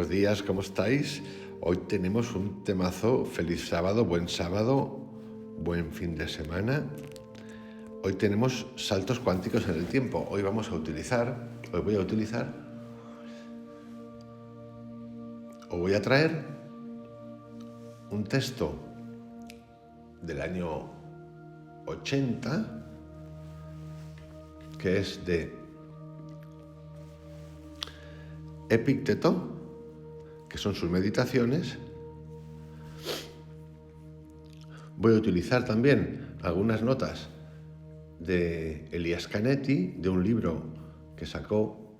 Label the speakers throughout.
Speaker 1: buenos días, ¿cómo estáis? Hoy tenemos un temazo. Feliz sábado, buen fin de semana. Hoy tenemos saltos cuánticos en el tiempo. Hoy voy a utilizar, o voy a traer un texto del año 80, que es de Epicteto, que son sus meditaciones. Voy a utilizar también algunas notas de Elias Canetti, de un libro que sacó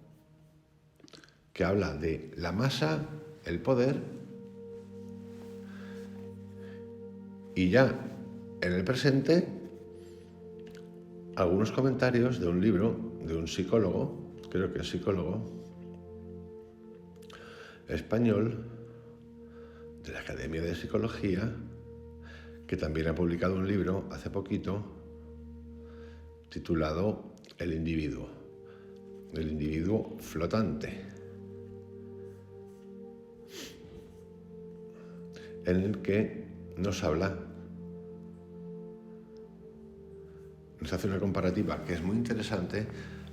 Speaker 1: que habla de la masa, el poder, y ya en el presente algunos comentarios de un libro de un psicólogo, creo que es psicólogo español, de la Academia de Psicología, que también ha publicado un libro hace poquito titulado El individuo flotante, en el que nos hace una comparativa que es muy interesante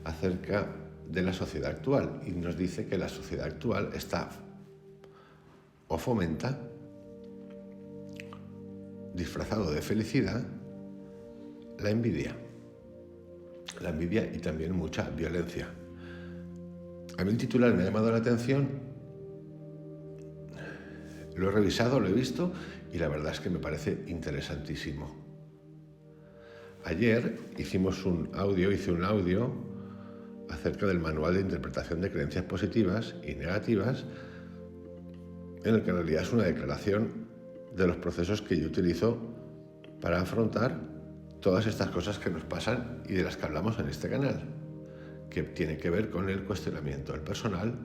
Speaker 1: acerca de la sociedad actual, y nos dice que la sociedad actual está o fomenta, disfrazado de felicidad, la envidia y también mucha violencia. A mí el titular me ha llamado la atención, lo he revisado, lo he visto, y la verdad es que me parece interesantísimo. Ayer hice un audio acerca del manual de interpretación de creencias positivas y negativas, en el que en realidad es una declaración de los procesos que yo utilizo para afrontar todas estas cosas que nos pasan y de las que hablamos en este canal, que tiene que ver con el cuestionamiento del personal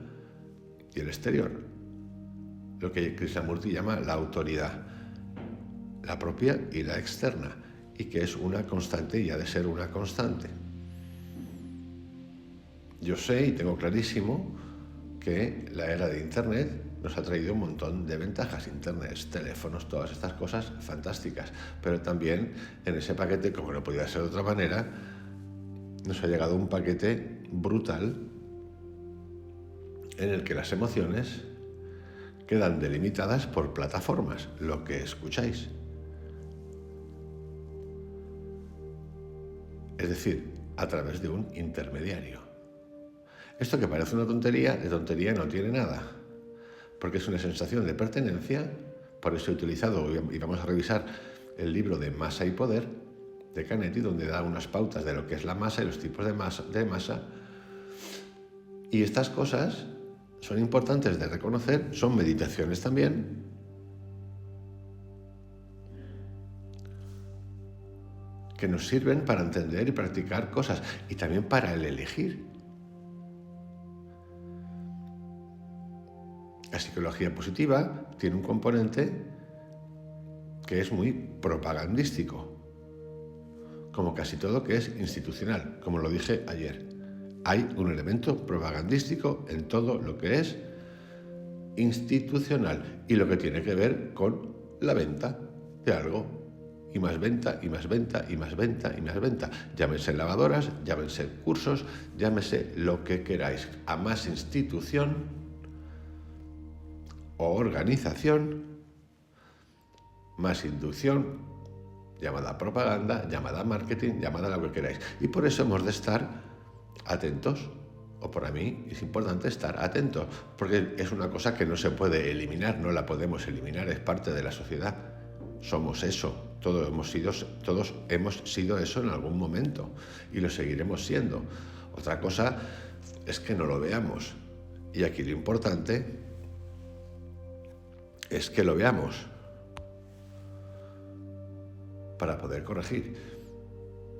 Speaker 1: y el exterior, lo que Krishnamurti llama la autoridad, la propia y la externa, y que es una constante y ha de ser una constante. Yo sé y tengo clarísimo que la era de Internet nos ha traído un montón de ventajas: Internet, teléfonos, todas estas cosas fantásticas, pero también en ese paquete, como no podía ser de otra manera, nos ha llegado un paquete brutal en el que las emociones quedan delimitadas por plataformas, lo que escucháis. Es decir, a través de un intermediario. Esto, que parece una tontería, de tontería no tiene nada, porque es una sensación de pertenencia. Por eso he utilizado, y vamos a revisar el libro de Masa y Poder de Canetti, donde da unas pautas de lo que es la masa y los tipos de masa. Y estas cosas son importantes de reconocer, son meditaciones también, que nos sirven para entender y practicar cosas, y también para el elegir. La psicología positiva tiene un componente que es muy propagandístico, como casi todo que es institucional, como lo dije ayer. Hay un elemento propagandístico en todo lo que es institucional y lo que tiene que ver con la venta de algo. Y más venta, y más venta, y más venta, y más venta. Llámense lavadoras, llámense cursos, llámese lo que queráis. A más institución o organización, más inducción, llamada propaganda, llamada marketing, llamada lo que queráis. Y por eso hemos de estar atentos, o para mí es importante estar atentos, porque es una cosa que no se puede eliminar, no la podemos eliminar, es parte de la sociedad. Somos eso, todos hemos sido eso en algún momento y lo seguiremos siendo. Otra cosa es que no lo veamos, y aquí lo importante es que lo veamos para poder corregir.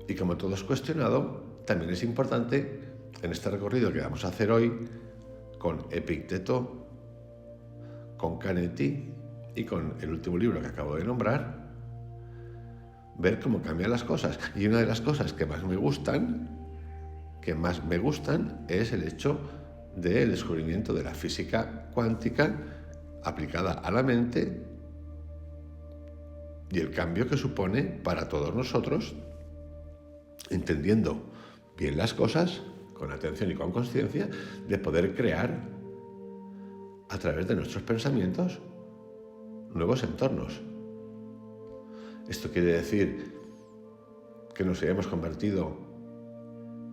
Speaker 1: Y como todo es cuestionado, también es importante en este recorrido que vamos a hacer hoy con Epicteto, con Canetti y con el último libro que acabo de nombrar, ver cómo cambian las cosas. Y una de las cosas que más me gustan es el hecho del descubrimiento de la física cuántica aplicada a la mente y el cambio que supone para todos nosotros, entendiendo bien las cosas, con atención y con conciencia, de poder crear a través de nuestros pensamientos nuevos entornos. Esto quiere decir que nos hayamos convertido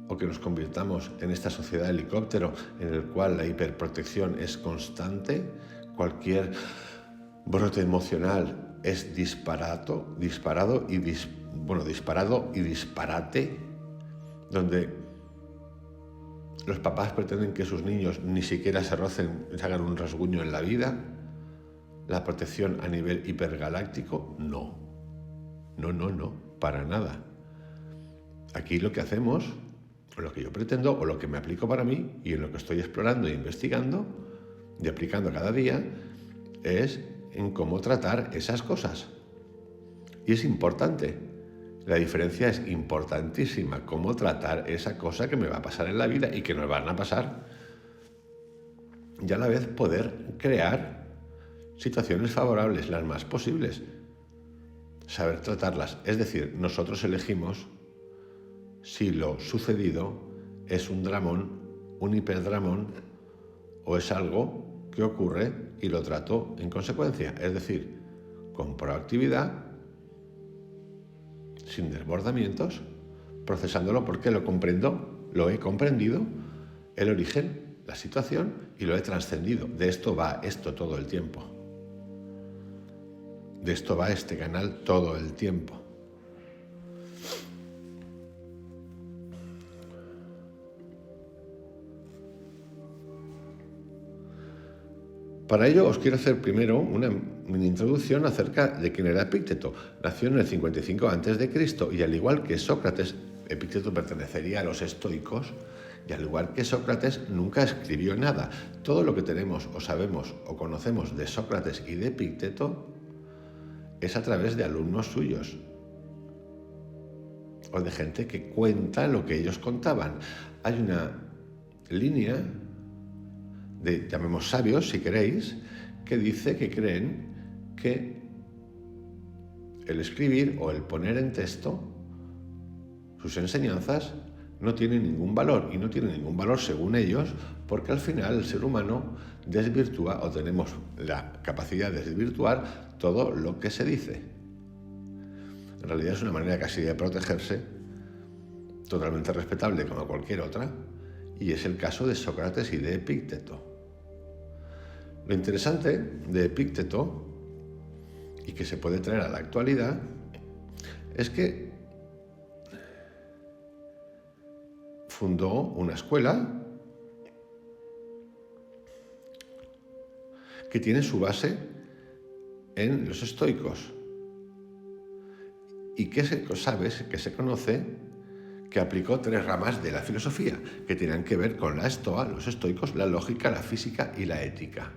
Speaker 1: o que nos convirtamos en esta sociedad helicóptero en el cual la hiperprotección es constante, cualquier brote emocional es disparado y disparate, donde los papás pretenden que sus niños ni siquiera se rocen, se hagan un rasguño en la vida. La protección a nivel hipergaláctico, no, para nada. Aquí lo que hacemos, o lo que yo pretendo, o lo que me aplico para mí, y en lo que estoy explorando e investigando, y aplicando cada día, es en cómo tratar esas cosas. Y es importante, la diferencia es importantísima, cómo tratar esa cosa que me va a pasar en la vida y que nos van a pasar, y a la vez poder crear situaciones favorables, las más posibles, saber tratarlas. Es decir, nosotros elegimos si lo sucedido es un dramón, un hiperdramón, o es algo que ocurre y lo trato en consecuencia. Es decir, con proactividad, sin desbordamientos, procesándolo porque lo comprendo, lo he comprendido, el origen, la situación, y lo he trascendido. De esto va esto todo el tiempo. De esto va este canal todo el tiempo. Para ello os quiero hacer primero una mini introducción acerca de quién era Epícteto. Nació en el 55 a.C. y al igual que Sócrates, Epícteto pertenecería a los estoicos, y al igual que Sócrates nunca escribió nada. Todo lo que tenemos o sabemos o conocemos de Sócrates y de Epícteto es a través de alumnos suyos o de gente que cuenta lo que ellos contaban. Hay una línea de, llamemos sabios si queréis, que dice que creen que el escribir o el poner en texto sus enseñanzas no tiene ningún valor, y no tiene ningún valor según ellos porque al final el ser humano desvirtúa, o tenemos la capacidad de desvirtuar, todo lo que se dice. En realidad es una manera casi de protegerse, totalmente respetable como cualquier otra, y es el caso de Sócrates y de Epícteto. Lo interesante de Epícteto, y que se puede traer a la actualidad, es que fundó una escuela que tiene su base en los estoicos, y que se conoce que aplicó 3 ramas de la filosofía que tenían que ver con la estoa, los estoicos, la lógica, la física y la ética.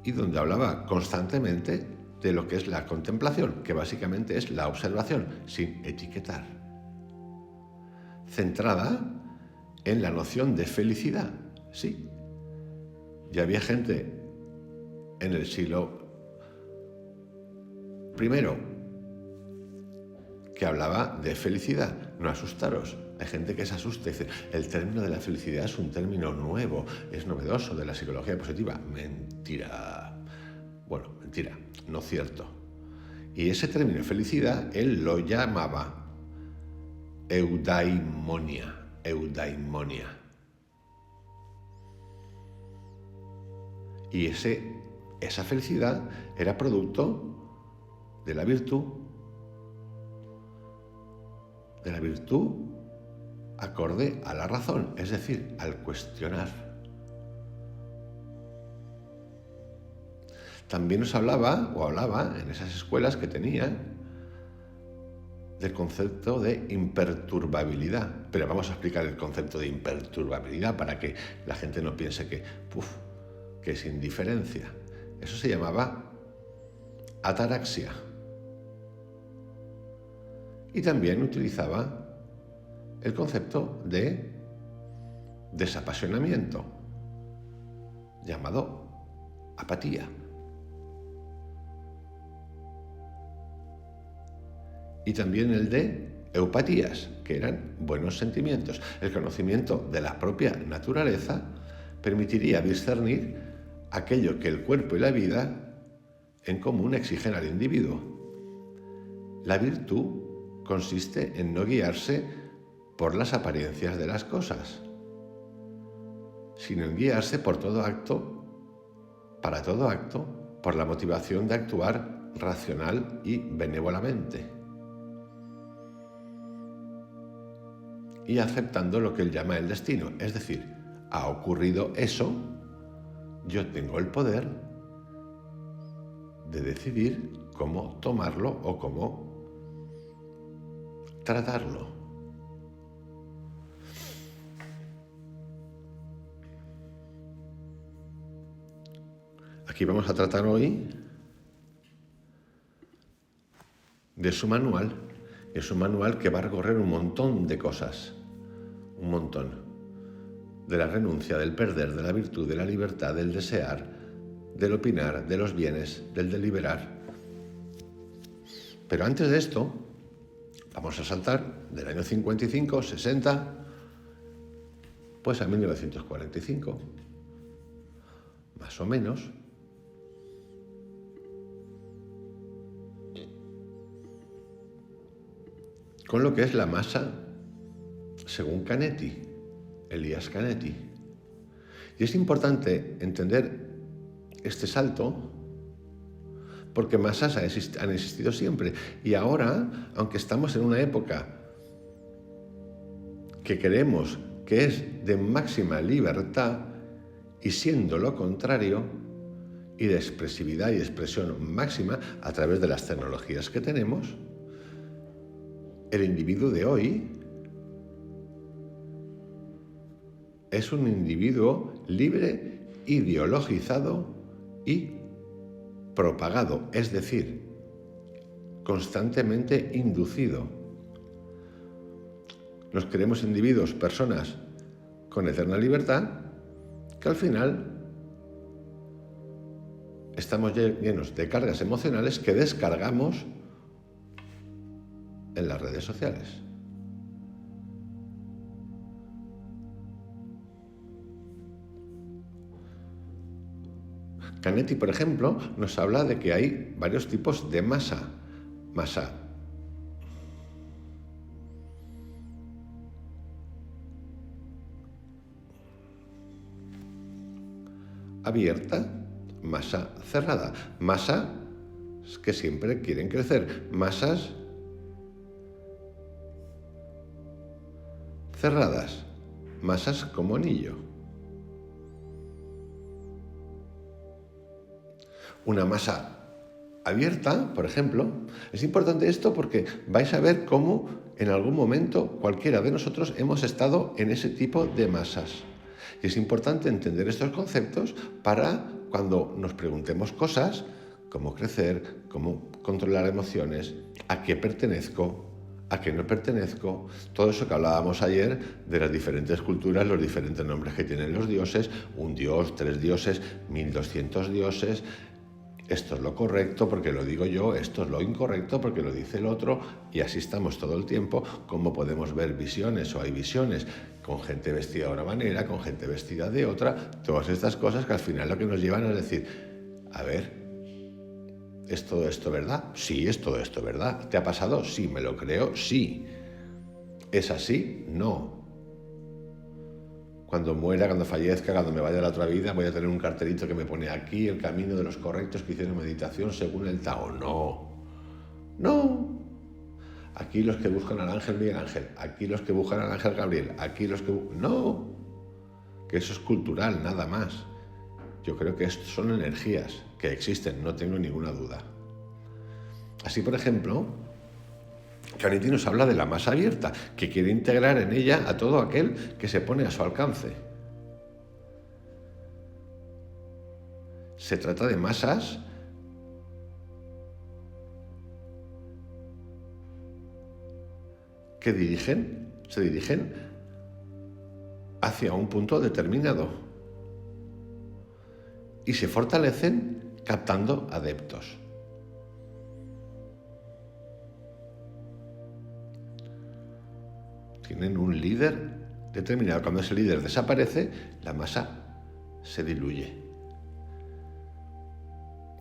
Speaker 1: Y donde hablaba constantemente de lo que es la contemplación, que básicamente es la observación, sin etiquetar, centrada en la noción de felicidad. Sí, ya había gente en el siglo I que hablaba de felicidad. No asustaros, hay gente que se asusta y dice, el término de la felicidad es un término nuevo, es novedoso de la psicología positiva. Mentira. Bueno, mentira, no cierto. Y ese término felicidad, él lo llamaba eudaimonia. Y esa felicidad era producto de la virtud acorde a la razón, es decir, al cuestionar. También nos hablaba en esas escuelas que tenía del concepto de imperturbabilidad. Pero vamos a explicar el concepto de imperturbabilidad para que la gente no piense que es indiferencia. Eso se llamaba ataraxia. Y también utilizaba el concepto de desapasionamiento, llamado apatía. Y también el de eupatías, que eran buenos sentimientos. El conocimiento de la propia naturaleza permitiría discernir aquello que el cuerpo y la vida en común exigen al individuo. La virtud consiste en no guiarse por las apariencias de las cosas, sino en guiarse por todo acto, para todo acto, por la motivación de actuar racional y benévolamente, y aceptando lo que él llama el destino, es decir, ha ocurrido eso, yo tengo el poder de decidir cómo tomarlo o cómo tratarlo. Aquí vamos a tratar hoy de su manual. Es un manual que va a recorrer un montón de cosas, un montón. De la renuncia, del perder, de la virtud, de la libertad, del desear, del opinar, de los bienes, del deliberar. Pero antes de esto, vamos a saltar del año 55, 60, pues a 1945, más o menos. Con lo que es la masa según Canetti, Elias Canetti. Y es importante entender este salto porque masas han existido siempre. Y ahora, aunque estamos en una época que creemos que es de máxima libertad y siendo lo contrario, y de expresividad y expresión máxima a través de las tecnologías que tenemos, el individuo de hoy es un individuo libre, ideologizado y propagado, es decir, constantemente inducido. Nos creemos individuos, personas con eterna libertad, que al final estamos llenos de cargas emocionales que descargamos en las redes sociales. Canetti, por ejemplo, nos habla de que hay varios tipos de masa. Masa abierta, masa cerrada, masas que siempre quieren crecer, masas cerradas, masas como anillo. Una masa abierta, por ejemplo, es importante esto porque vais a ver cómo en algún momento cualquiera de nosotros hemos estado en ese tipo de masas. Y es importante entender estos conceptos para cuando nos preguntemos cosas, cómo crecer, cómo controlar emociones, a qué pertenezco, a qué no pertenezco, todo eso que hablábamos ayer de las diferentes culturas, los diferentes nombres que tienen los dioses, un dios, 3 dioses, 1200 dioses. Esto es lo correcto porque lo digo yo, esto es lo incorrecto porque lo dice el otro, y así estamos todo el tiempo. Como podemos ver visiones o hay visiones con gente vestida de una manera, con gente vestida de otra, todas estas cosas que al final lo que nos llevan es decir, a ver, ¿es todo esto verdad? Sí, es todo esto verdad. ¿Te ha pasado? Sí, me lo creo, sí. ¿Es así? No. Cuando muera, cuando fallezca, cuando me vaya a la otra vida, voy a tener un cartelito que me pone aquí el camino de los correctos que hicieron meditación según el Tao. No. No. Aquí los que buscan al ángel Miguel Ángel, aquí los que buscan al ángel Gabriel, aquí los que... No. Que eso es cultural, nada más. Yo creo que esto son energías que existen, no tengo ninguna duda. Así, por ejemplo, Canetti nos habla de la masa abierta, que quiere integrar en ella a todo aquel que se pone a su alcance. Se trata de masas que dirigen se dirigen hacia un punto determinado y se fortalecen captando adeptos. Tienen un líder determinado. Cuando ese líder desaparece, la masa se diluye.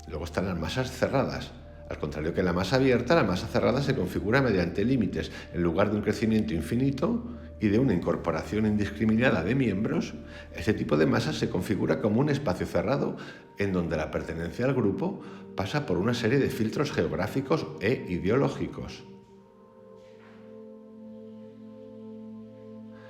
Speaker 1: Luego están las masas cerradas. Al contrario que la masa abierta, la masa cerrada se configura mediante límites. En lugar de un crecimiento infinito y de una incorporación indiscriminada de miembros, ese tipo de masa se configura como un espacio cerrado en donde la pertenencia al grupo pasa por una serie de filtros geográficos e ideológicos.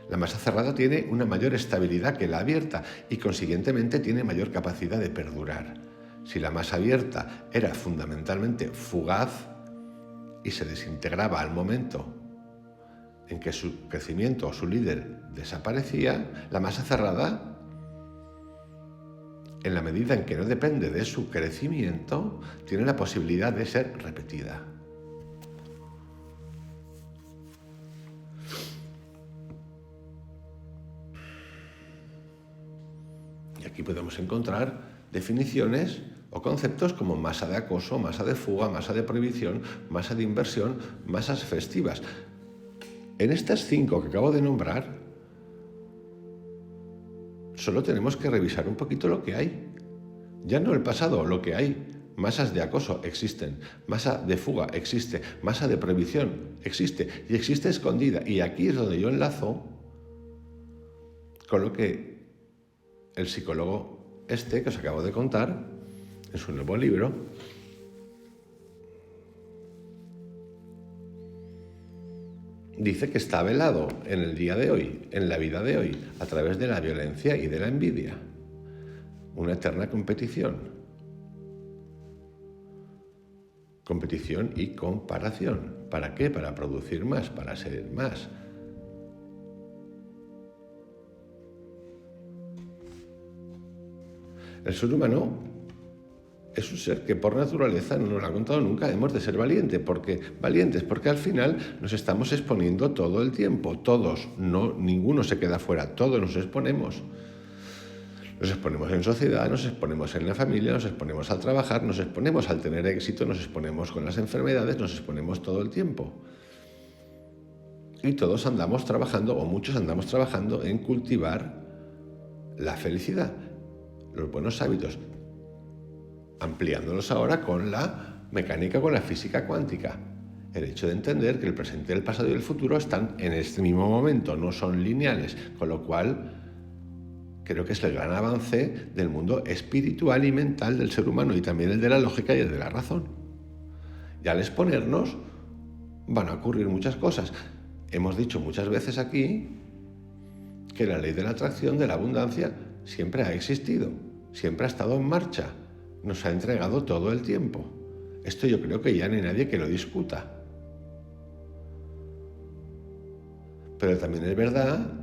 Speaker 1: La masa cerrada tiene una mayor estabilidad que la abierta y consiguientemente tiene mayor capacidad de perdurar. Si la masa abierta era fundamentalmente fugaz y se desintegraba al momento en que su crecimiento o su líder desaparecía, la masa cerrada, en la medida en que no depende de su crecimiento, tiene la posibilidad de ser repetida. Y aquí podemos encontrar definiciones o conceptos como masa de acoso, masa de fuga, masa de prohibición, masa de inversión, masas festivas. En estas 5 que acabo de nombrar, solo tenemos que revisar un poquito lo que hay. Ya no el pasado, lo que hay. Masas de acoso existen, masa de fuga existe, masa de prohibición existe y existe escondida. Y aquí es donde yo enlazo con lo que el psicólogo que os acabo de contar en su nuevo libro dice que está velado en el día de hoy, en la vida de hoy, a través de la violencia y de la envidia. Una eterna competición. Competición y comparación. ¿Para qué? Para producir más, para ser más. El ser humano es un ser que por naturaleza, no nos lo ha contado nunca, hemos de ser valientes porque al final nos estamos exponiendo todo el tiempo, todos, no, ninguno se queda fuera, todos nos exponemos. Nos exponemos en sociedad, nos exponemos en la familia, nos exponemos al trabajar, nos exponemos al tener éxito, nos exponemos con las enfermedades, nos exponemos todo el tiempo. Y todos andamos trabajando, o muchos andamos trabajando en cultivar la felicidad, los buenos hábitos, ampliándolos ahora con la mecánica, con la física cuántica. El hecho de entender que el presente, el pasado y el futuro están en este mismo momento, no son lineales, con lo cual creo que es el gran avance del mundo espiritual y mental del ser humano y también el de la lógica y el de la razón. Y al exponernos van a ocurrir muchas cosas. Hemos dicho muchas veces aquí que la ley de la atracción, de la abundancia, siempre ha existido, siempre ha estado en marcha, nos ha entregado todo el tiempo. Esto yo creo que ya no hay nadie que lo discuta. Pero también es verdad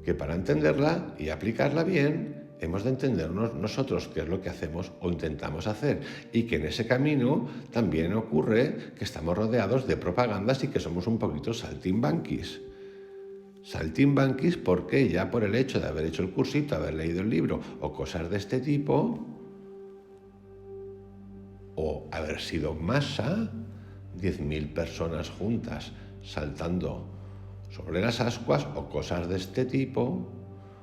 Speaker 1: que para entenderla y aplicarla bien, hemos de entendernos nosotros qué es lo que hacemos o intentamos hacer, y que en ese camino también ocurre que estamos rodeados de propagandas y que somos un poquito saltimbanquis. Saltimbanquis porque ya por el hecho de haber hecho el cursito, haber leído el libro o cosas de este tipo, o haber sido masa, 10.000 personas juntas saltando sobre las ascuas o cosas de este tipo,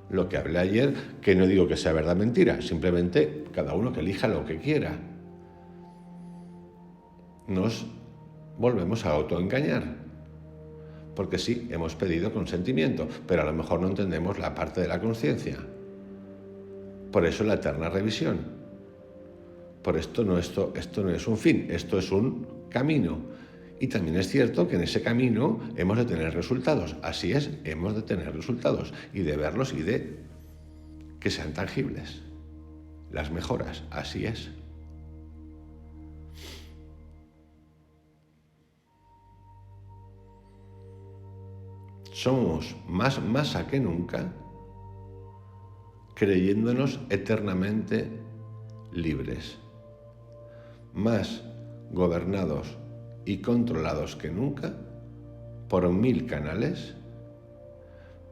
Speaker 1: lo que hablé ayer, que no digo que sea verdad o mentira, simplemente cada uno que elija lo que quiera. Nos volvemos a autoengañar. Porque sí, hemos pedido consentimiento, pero a lo mejor no entendemos la parte de la conciencia. Por eso la eterna revisión. Por esto no es un fin, esto es un camino. Y también es cierto que en ese camino hemos de tener resultados. Así es, hemos de tener resultados y de verlos y de que sean tangibles. Las mejoras, así es. Somos más masa que nunca, creyéndonos eternamente libres, más gobernados y controlados que nunca por 1000 canales,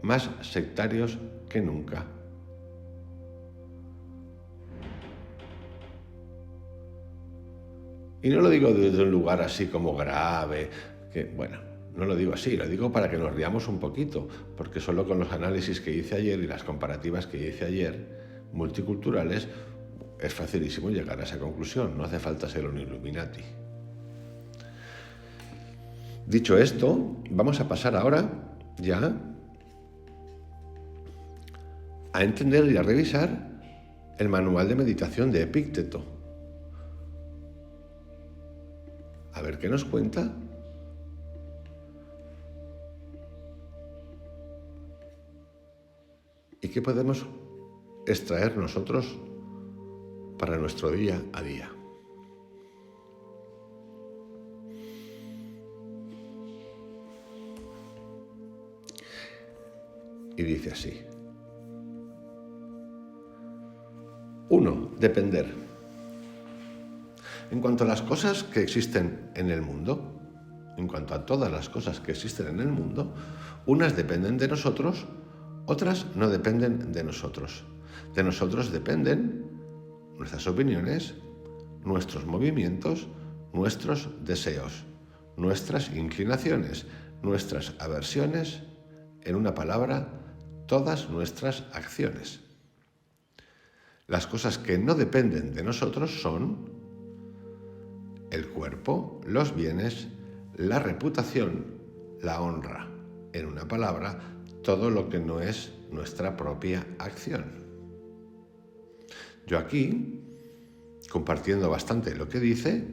Speaker 1: más sectarios que nunca. Y no lo digo desde un lugar así como grave, que bueno, no lo digo así, lo digo para que nos riamos un poquito, porque solo con los análisis que hice ayer y las comparativas que hice ayer, multiculturales, es facilísimo llegar a esa conclusión, no hace falta ser un Illuminati. Dicho esto, vamos a pasar ahora ya a entender y a revisar el manual de meditación de Epícteto. A ver qué nos cuenta. ¿Y qué podemos extraer nosotros para nuestro día a día? Y dice así. 1. Depender. En cuanto a las cosas que existen en el mundo, en cuanto a todas las cosas que existen en el mundo, unas dependen de nosotros, otras no dependen de nosotros. De nosotros dependen nuestras opiniones, nuestros movimientos, nuestros deseos, nuestras inclinaciones, nuestras aversiones, en una palabra, todas nuestras acciones. Las cosas que no dependen de nosotros son el cuerpo, los bienes, la reputación, la honra. En una palabra, todo lo que no es nuestra propia acción. Yo aquí, compartiendo bastante lo que dice,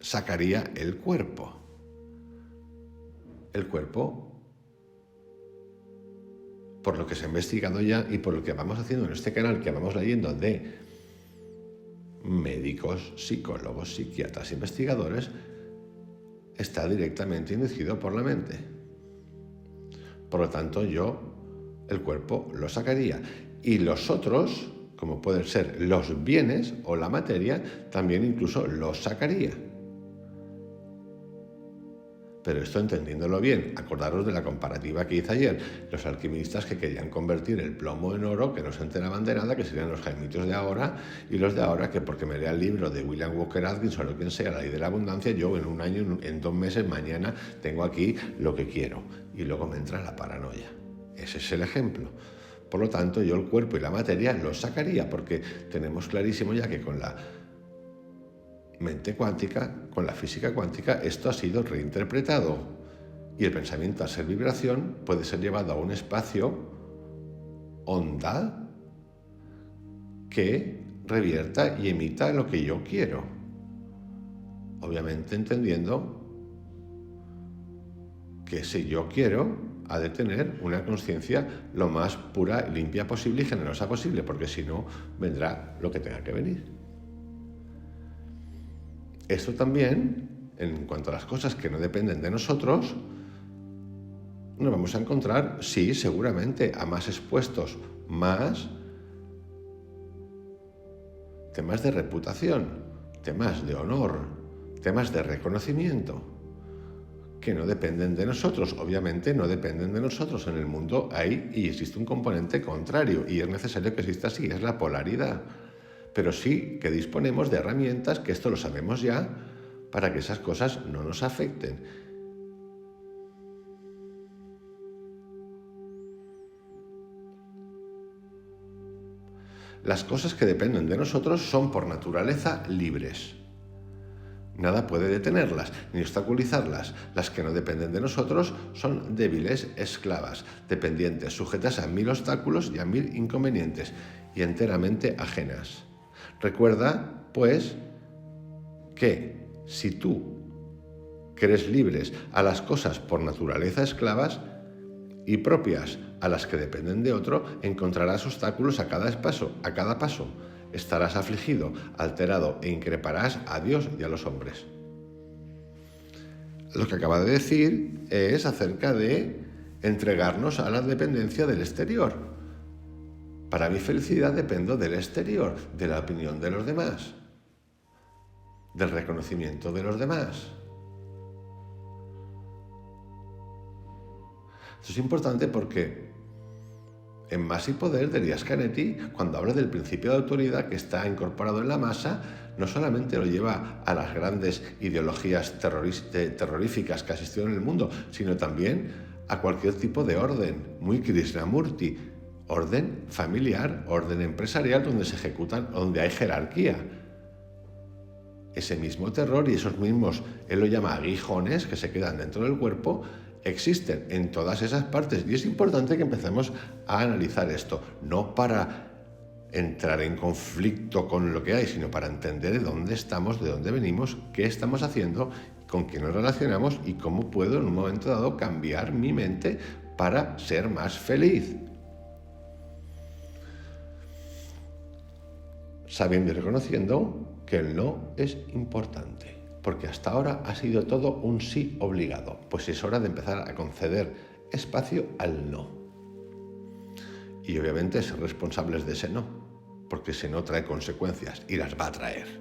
Speaker 1: sacaría el cuerpo. El cuerpo, por lo que se ha investigado ya y por lo que vamos haciendo en este canal, que vamos leyendo de médicos, psicólogos, psiquiatras, investigadores, está directamente inducido por la mente. Por lo tanto, yo el cuerpo lo sacaría. Y los otros, como pueden ser los bienes o la materia, también incluso los sacaría. Pero esto entendiéndolo bien, acordaros de la comparativa que hice ayer, los alquimistas que querían convertir el plomo en oro, que no se enteraban de nada, que serían los jaimitos de ahora, y los de ahora que porque me lea el libro de William Walker Atkinson o quien sea, La ley de la abundancia, yo en un año, en 2 meses, mañana tengo aquí lo que quiero. Y luego me entra la paranoia. Ese es el ejemplo. Por lo tanto, yo el cuerpo y la materia los sacaría, porque tenemos clarísimo ya que con la mente cuántica, con la física cuántica, esto ha sido reinterpretado y el pensamiento al ser vibración puede ser llevado a un espacio onda que revierta y emita lo que yo quiero, obviamente entendiendo que si yo quiero ha de tener una conciencia lo más pura, limpia posible y generosa posible, porque si no vendrá lo que tenga que venir. Esto también, en cuanto a las cosas que no dependen de nosotros, nos vamos a encontrar, sí, seguramente, a más expuestos, más temas de reputación, temas de honor, temas de reconocimiento, que no dependen de nosotros. Obviamente no dependen de nosotros. En el mundo hay y existe un componente contrario y es necesario que exista así, es la polaridad. Pero sí que disponemos de herramientas, que esto lo sabemos ya, para que esas cosas no nos afecten. Las cosas que dependen de nosotros son por naturaleza libres. Nada puede detenerlas ni obstaculizarlas. Las que no dependen de nosotros son débiles, esclavas, dependientes, sujetas a 1000 obstáculos y a 1000 inconvenientes y enteramente ajenas. Recuerda, pues, que si tú crees libres a las cosas por naturaleza esclavas y propias a las que dependen de otro, encontrarás obstáculos a cada paso. Estarás afligido, alterado e increparás a Dios y a los hombres. Lo que acaba de decir es acerca de entregarnos a la dependencia del exterior. Para mi felicidad dependo del exterior, de la opinión de los demás, del reconocimiento de los demás. Esto es importante porque en Más y Poder de Elias Canetti, cuando habla del principio de autoridad que está incorporado en la masa, no solamente lo lleva a las grandes ideologías terroríficas que existieron en el mundo, sino también a cualquier tipo de orden, muy Krishnamurti, orden familiar, orden empresarial, donde se ejecutan, donde hay jerarquía. Ese mismo terror y esos mismos, él lo llama aguijones, que se quedan dentro del cuerpo, existen en todas esas partes, y es importante que empecemos a analizar esto, no para entrar en conflicto con lo que hay, sino para entender de dónde estamos, de dónde venimos, qué estamos haciendo, con quién nos relacionamos y cómo puedo en un momento dado cambiar mi mente para ser más feliz. Sabiendo y reconociendo que el no es importante, porque hasta ahora ha sido todo un sí obligado, pues es hora de empezar a conceder espacio al no. Y obviamente ser responsables de ese no, porque ese no trae consecuencias y las va a traer.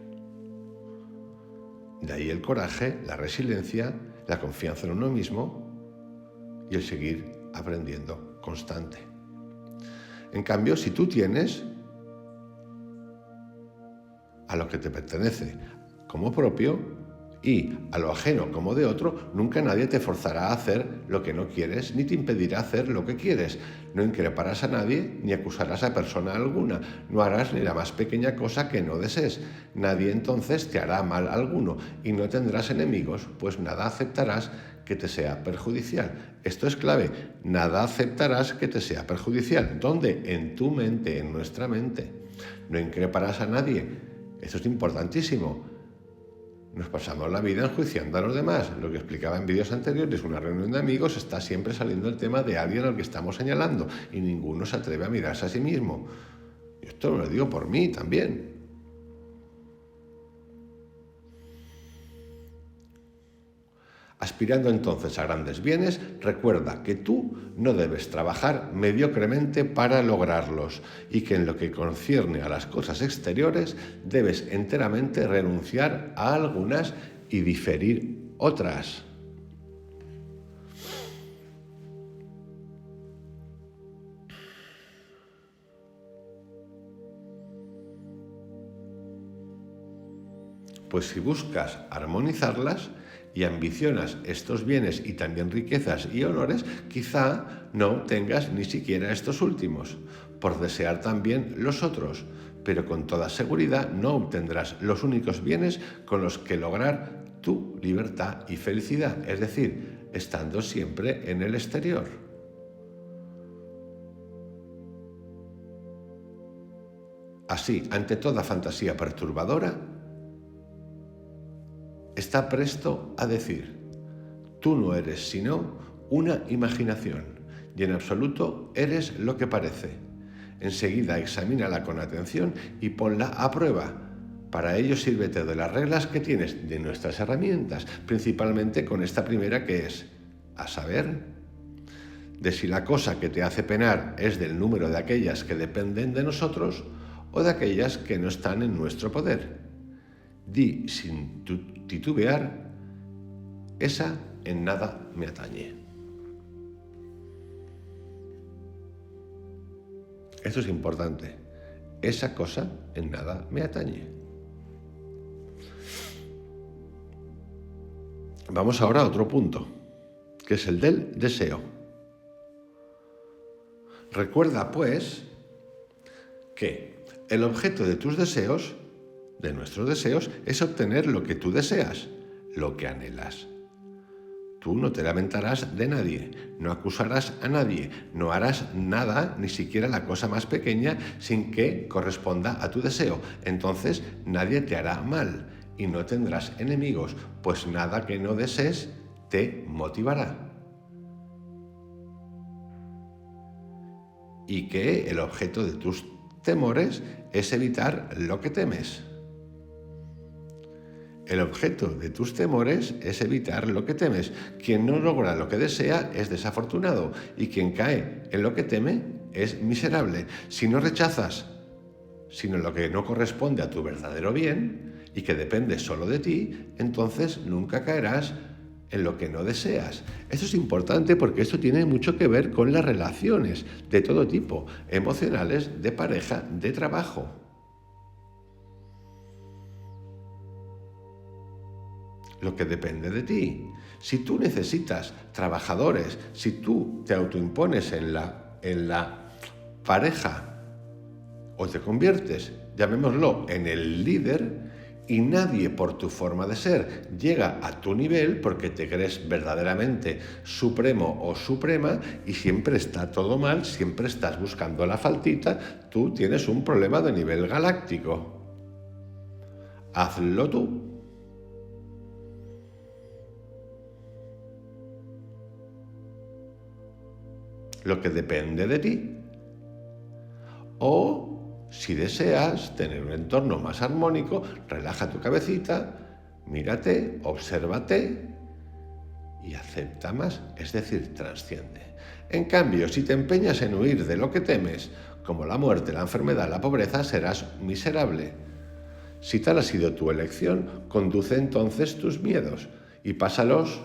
Speaker 1: De ahí el coraje, la resiliencia, la confianza en uno mismo y el seguir aprendiendo constante. En cambio, si tú tienes a lo que te pertenece como propio y a lo ajeno como de otro, nunca nadie te forzará a hacer lo que no quieres ni te impedirá hacer lo que quieres. No increparás a nadie ni acusarás a persona alguna. No harás ni la más pequeña cosa que no desees. Nadie entonces te hará mal alguno y no tendrás enemigos, pues nada aceptarás que te sea perjudicial. Esto es clave. Nada aceptarás que te sea perjudicial. ¿Dónde? En tu mente, en nuestra mente. No increparás a nadie. Esto es importantísimo. Nos pasamos la vida enjuiciando a los demás. Lo que explicaba en vídeos anteriores, una reunión de amigos está siempre saliendo el tema de alguien al que estamos señalando y ninguno se atreve a mirarse a sí mismo. Y esto lo digo por mí también. Aspirando entonces a grandes bienes, recuerda que tú no debes trabajar mediocremente para lograrlos y que en lo que concierne a las cosas exteriores debes enteramente renunciar a algunas y diferir otras. Pues si buscas armonizarlas y ambicionas estos bienes y también riquezas y honores, quizá no obtengas ni siquiera estos últimos, por desear también los otros, pero con toda seguridad no obtendrás los únicos bienes con los que lograr tu libertad y felicidad, es decir, estando siempre en el exterior. Así, ante toda fantasía perturbadora, está presto a decir: tú no eres sino una imaginación y en absoluto eres lo que parece. Enseguida examínala con atención y ponla a prueba. Para ello sírvete de las reglas que tienes, de nuestras herramientas, principalmente con esta primera que es, a saber, de si la cosa que te hace penar es del número de aquellas que dependen de nosotros o de aquellas que no están en nuestro poder. Di sin titubear, esa en nada me atañe. Esto es importante. Esa cosa en nada me atañe. Vamos ahora a otro punto, que es el del deseo. Recuerda, pues, que el objeto de tus deseos, de nuestros deseos, es obtener lo que tú deseas, lo que anhelas. Tú no te lamentarás de nadie, no acusarás a nadie, no harás nada, ni siquiera la cosa más pequeña, sin que corresponda a tu deseo. Entonces nadie te hará mal y no tendrás enemigos, pues nada que no desees te motivará. Y que el objeto de tus temores es evitar lo que temes. El objeto de tus temores es evitar lo que temes. Quien no logra lo que desea es desafortunado y quien cae en lo que teme es miserable. Si no rechazas, sino lo que no corresponde a tu verdadero bien y que depende solo de ti, entonces nunca caerás en lo que no deseas. Esto es importante porque esto tiene mucho que ver con las relaciones de todo tipo, emocionales, de pareja, de trabajo. Lo que depende de ti. Si tú necesitas trabajadores, si tú te autoimpones en la pareja o te conviertes, llamémoslo, en el líder, y nadie por tu forma de ser llega a tu nivel porque te crees verdaderamente supremo o suprema y siempre está todo mal, siempre estás buscando la faltita, tú tienes un problema de nivel galáctico. Hazlo tú. Lo que depende de ti. O, si deseas tener un entorno más armónico, relaja tu cabecita, mírate, obsérvate y acepta más, es decir, trasciende. En cambio, si te empeñas en huir de lo que temes, como la muerte, la enfermedad, la pobreza, serás miserable. Si tal ha sido tu elección, conduce entonces tus miedos y pásalos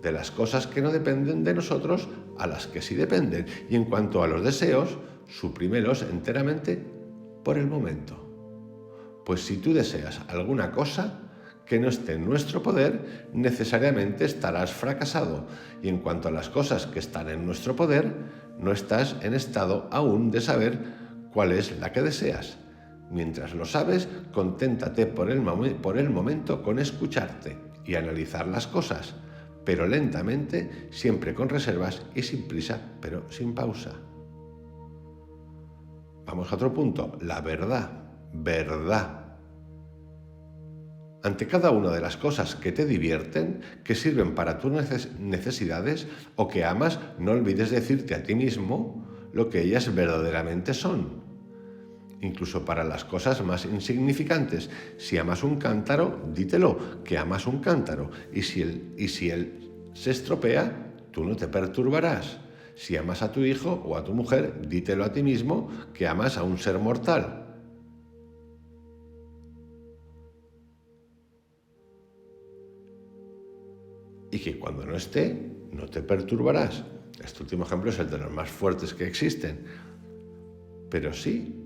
Speaker 1: de las cosas que no dependen de nosotros a las que sí dependen. Y en cuanto a los deseos, suprímelos enteramente por el momento. Pues si tú deseas alguna cosa que no esté en nuestro poder, necesariamente estarás fracasado. Y en cuanto a las cosas que están en nuestro poder, no estás en estado aún de saber cuál es la que deseas. Mientras lo sabes, conténtate por el momento con escucharte y analizar las cosas, pero lentamente, siempre con reservas y sin prisa, pero sin pausa. Vamos a otro punto, la verdad. Ante cada una de las cosas que te divierten, que sirven para tus necesidades o que amas, no olvides decirte a ti mismo lo que ellas verdaderamente son. Incluso para las cosas más insignificantes. Si amas un cántaro, dítelo, que amas un cántaro. Y si él se estropea, tú no te perturbarás. Si amas a tu hijo o a tu mujer, dítelo a ti mismo, que amas a un ser mortal. Y que cuando no esté, no te perturbarás. Este último ejemplo es el de los más fuertes que existen. Pero sí,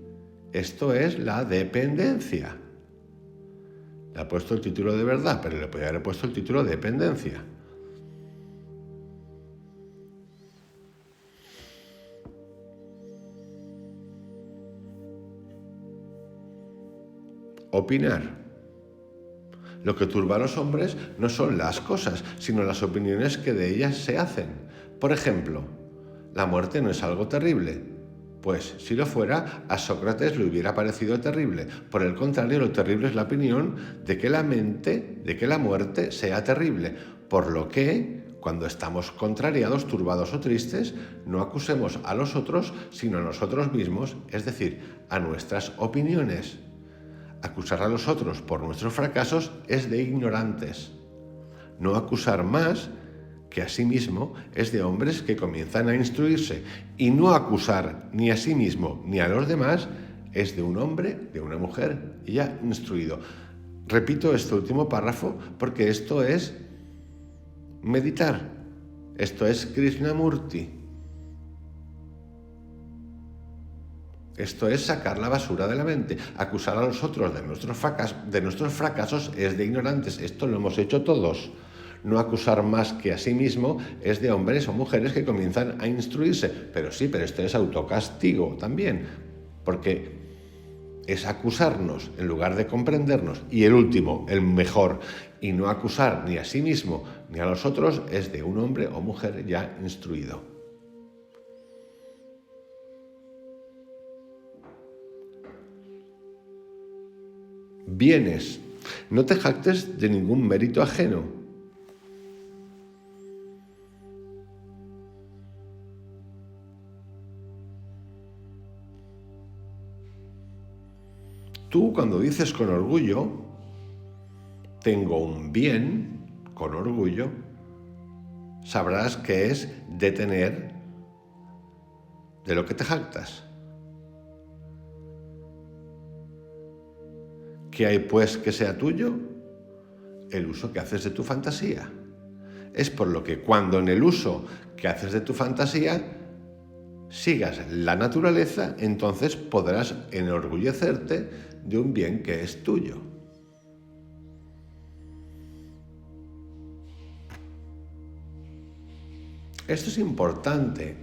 Speaker 1: esto es la dependencia. Le ha puesto el título de verdad, pero le podría haber puesto el título de dependencia. Opinar. Lo que turba a los hombres no son las cosas, sino las opiniones que de ellas se hacen. Por ejemplo, la muerte no es algo terrible. Pues si lo fuera, a Sócrates le hubiera parecido terrible. Por el contrario, lo terrible es la opinión de que la muerte sea terrible. Por lo que, cuando estamos contrariados, turbados o tristes, no acusemos a los otros, sino a nosotros mismos, es decir, a nuestras opiniones. Acusar a los otros por nuestros fracasos es de ignorantes. No acusar más que a sí mismo es de hombres que comienzan a instruirse, y no acusar ni a sí mismo ni a los demás es de un hombre, de una mujer ya instruido. Repito este último párrafo porque esto es meditar, esto es Krishnamurti. Esto es sacar la basura de la mente. Acusar a los otros de nuestros fracasos es de ignorantes. Esto lo hemos hecho todos. No acusar más que a sí mismo es de hombres o mujeres que comienzan a instruirse. Pero sí, pero esto es autocastigo también. Porque es acusarnos en lugar de comprendernos. Y el último, el mejor, y no acusar ni a sí mismo ni a los otros es de un hombre o mujer ya instruido. Bienes. No te jactes de ningún mérito ajeno. Tú, cuando dices con orgullo, tengo un bien, con orgullo, sabrás que es de tener de lo que te jactas. ¿Qué hay pues que sea tuyo? El uso que haces de tu fantasía. Es por lo que cuando en el uso que haces de tu fantasía sigas la naturaleza, entonces podrás enorgullecerte de un bien que es tuyo. Esto es importante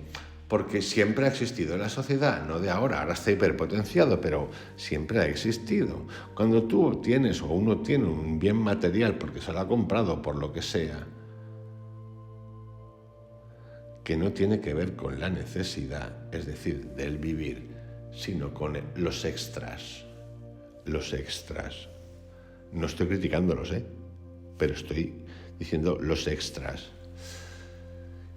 Speaker 1: porque siempre ha existido en la sociedad, no de ahora está hiperpotenciado, pero siempre ha existido. Cuando tú tienes o uno tiene un bien material porque se lo ha comprado por lo que sea, que no tiene que ver con la necesidad, es decir, del vivir, sino con los extras. Los extras. No estoy criticándolos, pero estoy diciendo los extras.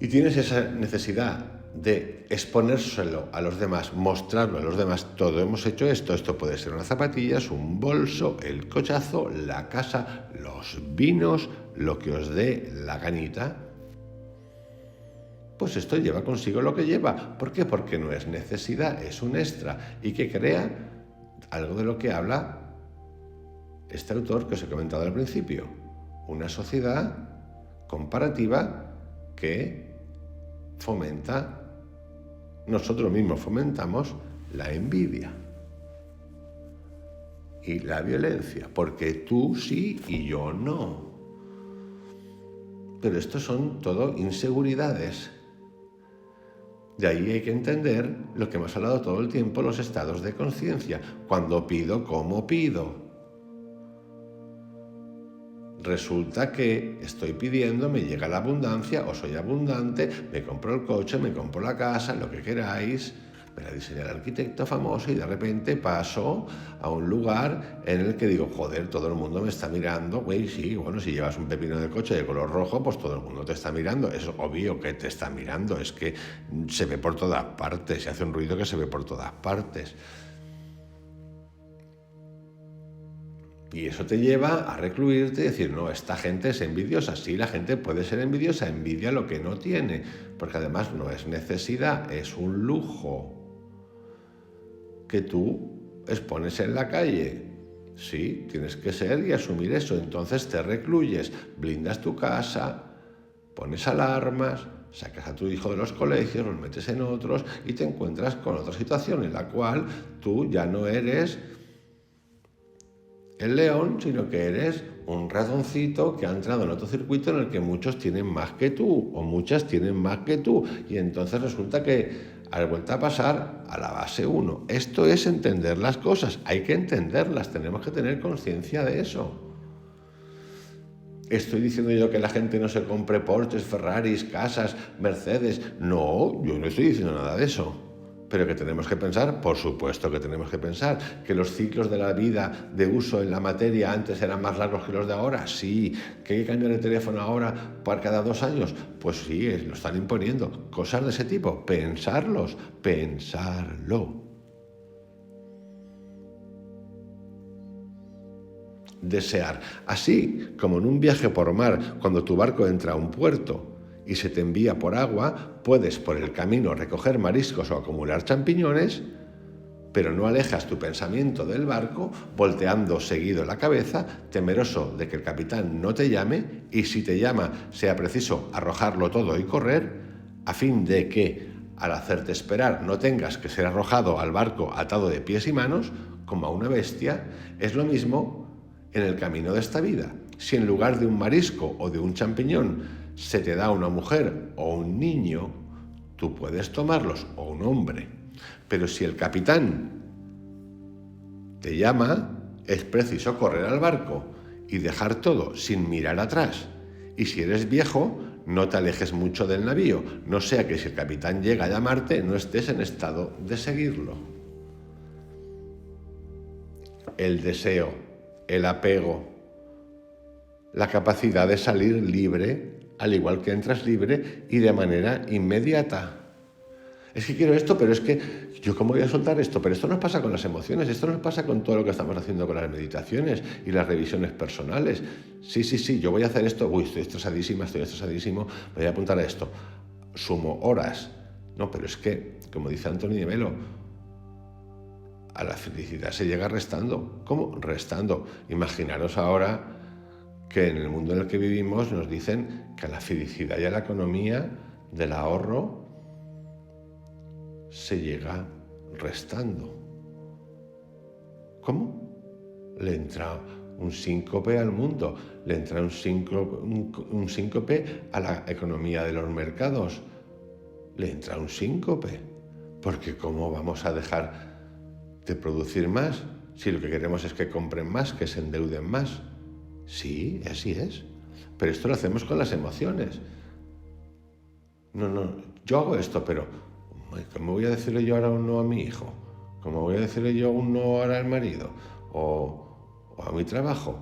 Speaker 1: Y tienes esa necesidad de exponérselo a los demás, mostrarlo a los demás, todo hemos hecho esto puede ser unas zapatillas, un bolso, el cochazo, la casa, los vinos, lo que os dé la ganita. Pues esto lleva consigo lo que lleva. ¿Por qué? Porque no es necesidad, es un extra y que crea algo de lo que habla este autor que os he comentado al principio. Una sociedad comparativa que fomenta, nosotros mismos fomentamos la envidia y la violencia, porque tú sí y yo no. Pero esto son todo inseguridades. De ahí hay que entender lo que hemos hablado todo el tiempo, los estados de conciencia. Cuando pido, ¿cómo pido? Resulta que estoy pidiendo, me llega la abundancia, o soy abundante, me compro el coche, me compro la casa, lo que queráis, me la diseña el arquitecto famoso y de repente paso a un lugar en el que digo, joder, todo el mundo me está mirando, güey, sí, bueno, si llevas un pepino de coche de color rojo, pues todo el mundo te está mirando, es obvio que te está mirando, es que se ve por todas partes, se hace un ruido que se ve por todas partes. Y eso te lleva a recluirte y decir, no, esta gente es envidiosa. Sí, la gente puede ser envidiosa, envidia lo que no tiene, porque además no es necesidad, es un lujo que tú expones en la calle. Sí, tienes que ser y asumir eso. Entonces te recluyes, blindas tu casa, pones alarmas, sacas a tu hijo de los colegios, los metes en otros y te encuentras con otra situación en la cual tú ya no eres el león, sino que eres un ratoncito que ha entrado en otro circuito en el que muchos tienen más que tú o muchas tienen más que tú y entonces resulta que has vuelto a pasar a la base 1. Esto es entender las cosas, hay que entenderlas, tenemos que tener conciencia de eso. ¿Estoy diciendo yo que la gente no se compre Porsches, Ferraris, casas, Mercedes? No, yo no estoy diciendo nada de eso. Pero que tenemos que pensar, por supuesto que tenemos que pensar, que los ciclos de la vida de uso en la materia antes eran más largos que los de ahora, sí, que hay que cambiar el teléfono ahora por cada 2 años, pues sí, lo están imponiendo, cosas de ese tipo, pensarlo. Desear, así como en un viaje por mar, cuando tu barco entra a un puerto y se te envía por agua, puedes por el camino recoger mariscos o acumular champiñones, pero no alejas tu pensamiento del barco, volteando seguido la cabeza, temeroso de que el capitán no te llame y si te llama sea preciso arrojarlo todo y correr, a fin de que, al hacerte esperar, no tengas que ser arrojado al barco atado de pies y manos, como a una bestia. Es lo mismo en el camino de esta vida. Si en lugar de un marisco o de un champiñón se te da una mujer o un niño, tú puedes tomarlos, o un hombre. Pero si el capitán te llama, es preciso correr al barco y dejar todo sin mirar atrás. Y si eres viejo, no te alejes mucho del navío, no sea que si el capitán llega a llamarte, no estés en estado de seguirlo. El deseo, el apego, la capacidad de salir libre, al igual que entras libre y de manera inmediata. Es que quiero esto, pero es que yo cómo voy a soltar esto, pero esto nos pasa con las emociones, esto nos pasa con todo lo que estamos haciendo con las meditaciones y las revisiones personales. Sí, yo voy a hacer esto, estoy estresadísimo, me voy a apuntar a esto. Sumo horas. No, pero es que, como dice Antonio de Melo, a la felicidad se llega restando. ¿Cómo? Restando. Imaginaros ahora que en el mundo en el que vivimos nos dicen que a la felicidad y a la economía del ahorro se llega restando. ¿Cómo? Le entra un síncope al mundo, le entra un síncope a la economía de los mercados, le entra un síncope, porque ¿cómo vamos a dejar de producir más si lo que queremos es que compren más, que se endeuden más? Sí, así es, pero esto lo hacemos con las emociones. No, yo hago esto, pero ¿cómo voy a decirle yo ahora un no a mi hijo? ¿Cómo voy a decirle yo un no ahora al marido? ¿O a mi trabajo?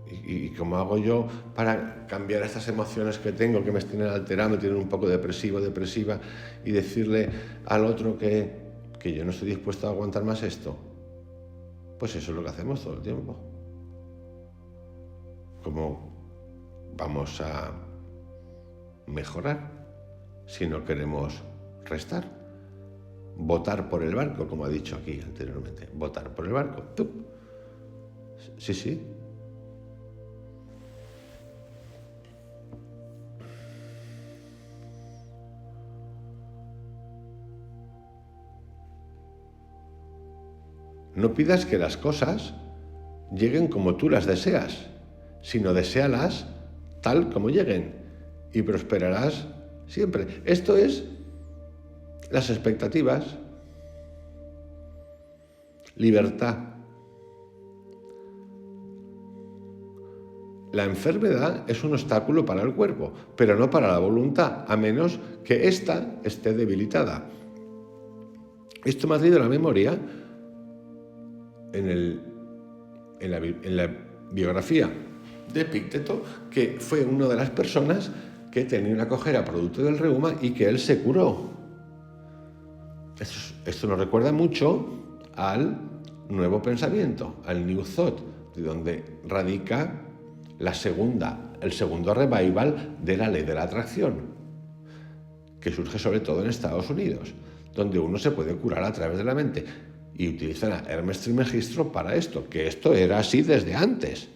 Speaker 1: ¿Y cómo hago yo para cambiar estas emociones que tengo, que me tienen alterado, me tienen un poco depresiva, y decirle al otro que yo no estoy dispuesto a aguantar más esto? Pues eso es lo que hacemos todo el tiempo. ¿Cómo vamos a mejorar si no queremos restar? Votar por el barco, como ha dicho aquí anteriormente. Votar por el barco. ¡Tup! Sí. No pidas que las cosas lleguen como tú las deseas, sino deséalas tal como lleguen y prosperarás siempre. Esto es las expectativas, libertad. La enfermedad es un obstáculo para el cuerpo, pero no para la voluntad, a menos que ésta esté debilitada. Esto me ha traído a la memoria en la biografía de Epicteto, que fue una de las personas que tenía una cojera producto del reuma y que él se curó. Esto nos recuerda mucho al nuevo pensamiento, al New Thought, de donde radica el segundo revival de la ley de la atracción, que surge sobre todo en Estados Unidos, donde uno se puede curar a través de la mente. Y utilizan a Hermes Trismegisto para esto, que esto era así desde antes.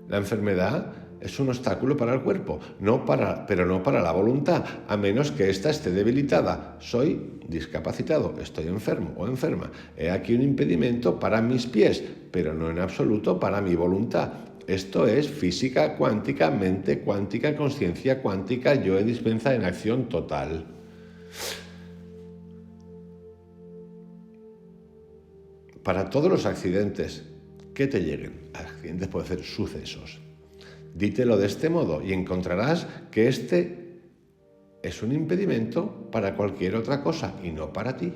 Speaker 1: La enfermedad es un obstáculo para el cuerpo, pero no para la voluntad, a menos que ésta esté debilitada. Soy discapacitado, estoy enfermo o enferma. He aquí un impedimento para mis pies, pero no en absoluto para mi voluntad. Esto es física cuántica, mente cuántica, conciencia cuántica, yo dispensa en acción total. Para todos los accidentes que te lleguen, accidentes pueden ser sucesos, dítelo de este modo y encontrarás que este es un impedimento para cualquier otra cosa y no para ti.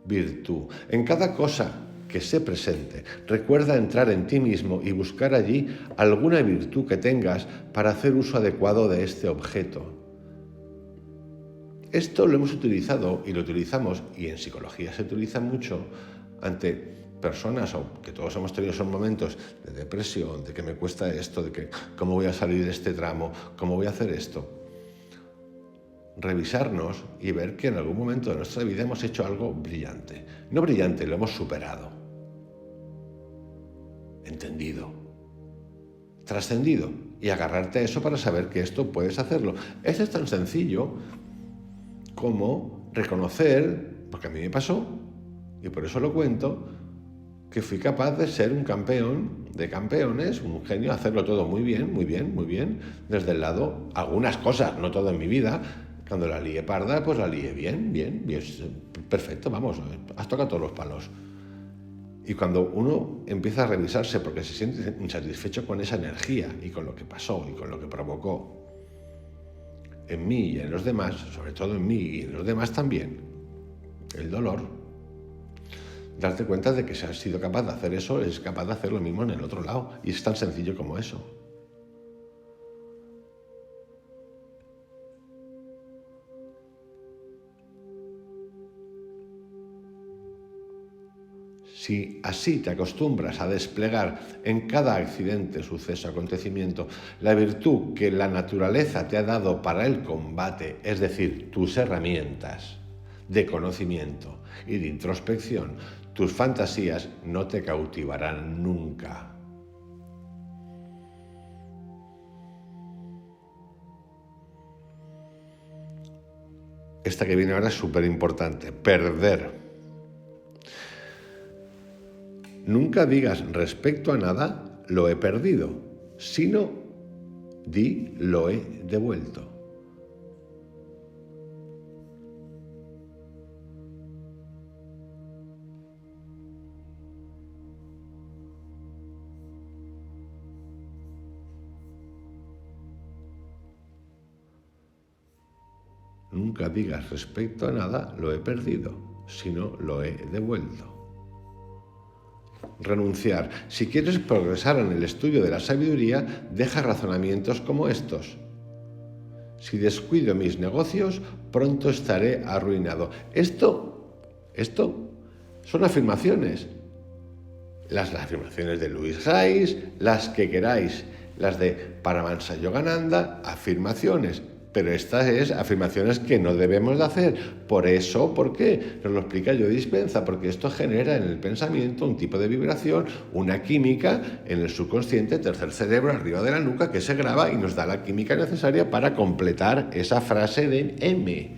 Speaker 1: Virtud. En cada cosa que se presente, recuerda entrar en ti mismo y buscar allí alguna virtud que tengas para hacer uso adecuado de este objeto. Esto lo hemos utilizado y lo utilizamos, y en psicología se utiliza mucho ante personas, o que todos hemos tenido esos momentos de depresión, de que me cuesta esto, de que cómo voy a salir de este tramo, cómo voy a hacer esto. Revisarnos y ver que en algún momento de nuestra vida hemos hecho algo brillante. No brillante, lo hemos superado, entendido, trascendido, y agarrarte a eso para saber que esto puedes hacerlo. Eso es tan sencillo como reconocer, porque a mí me pasó, y por eso lo cuento, que fui capaz de ser un campeón de campeones, un genio, hacerlo todo muy bien, desde el lado, algunas cosas, no todo en mi vida. Cuando la lié parda, pues la lié bien, perfecto, vamos, has tocado todos los palos. Y cuando uno empieza a revisarse porque se siente insatisfecho con esa energía y con lo que pasó y con lo que provocó en mí y en los demás, sobre todo en mí y en los demás también, el dolor, darte cuenta de que si has sido capaz de hacer eso, eres capaz de hacer lo mismo en el otro lado. Y es tan sencillo como eso. Si así te acostumbras a desplegar en cada accidente, suceso, acontecimiento, la virtud que la naturaleza te ha dado para el combate, es decir, tus herramientas de conocimiento y de introspección, tus fantasías no te cautivarán nunca. Esta que viene ahora es súper importante, perder. Nunca digas respecto a nada, lo he perdido, sino di lo he devuelto. Nunca digas respecto a nada, lo he perdido, sino lo he devuelto. Renunciar. Si quieres progresar en el estudio de la sabiduría, deja razonamientos como estos. Si descuido mis negocios, pronto estaré arruinado. Esto son afirmaciones. Las afirmaciones de Luis Hayes, las que queráis, las de Paramahansa Yogananda, afirmaciones. Pero estas es afirmaciones que no debemos de hacer. Por eso, ¿por qué? Nos lo explica Joe Dispenza, porque esto genera en el pensamiento un tipo de vibración, una química en el subconsciente, tercer cerebro, arriba de la nuca, que se graba y nos da la química necesaria para completar esa frase de M.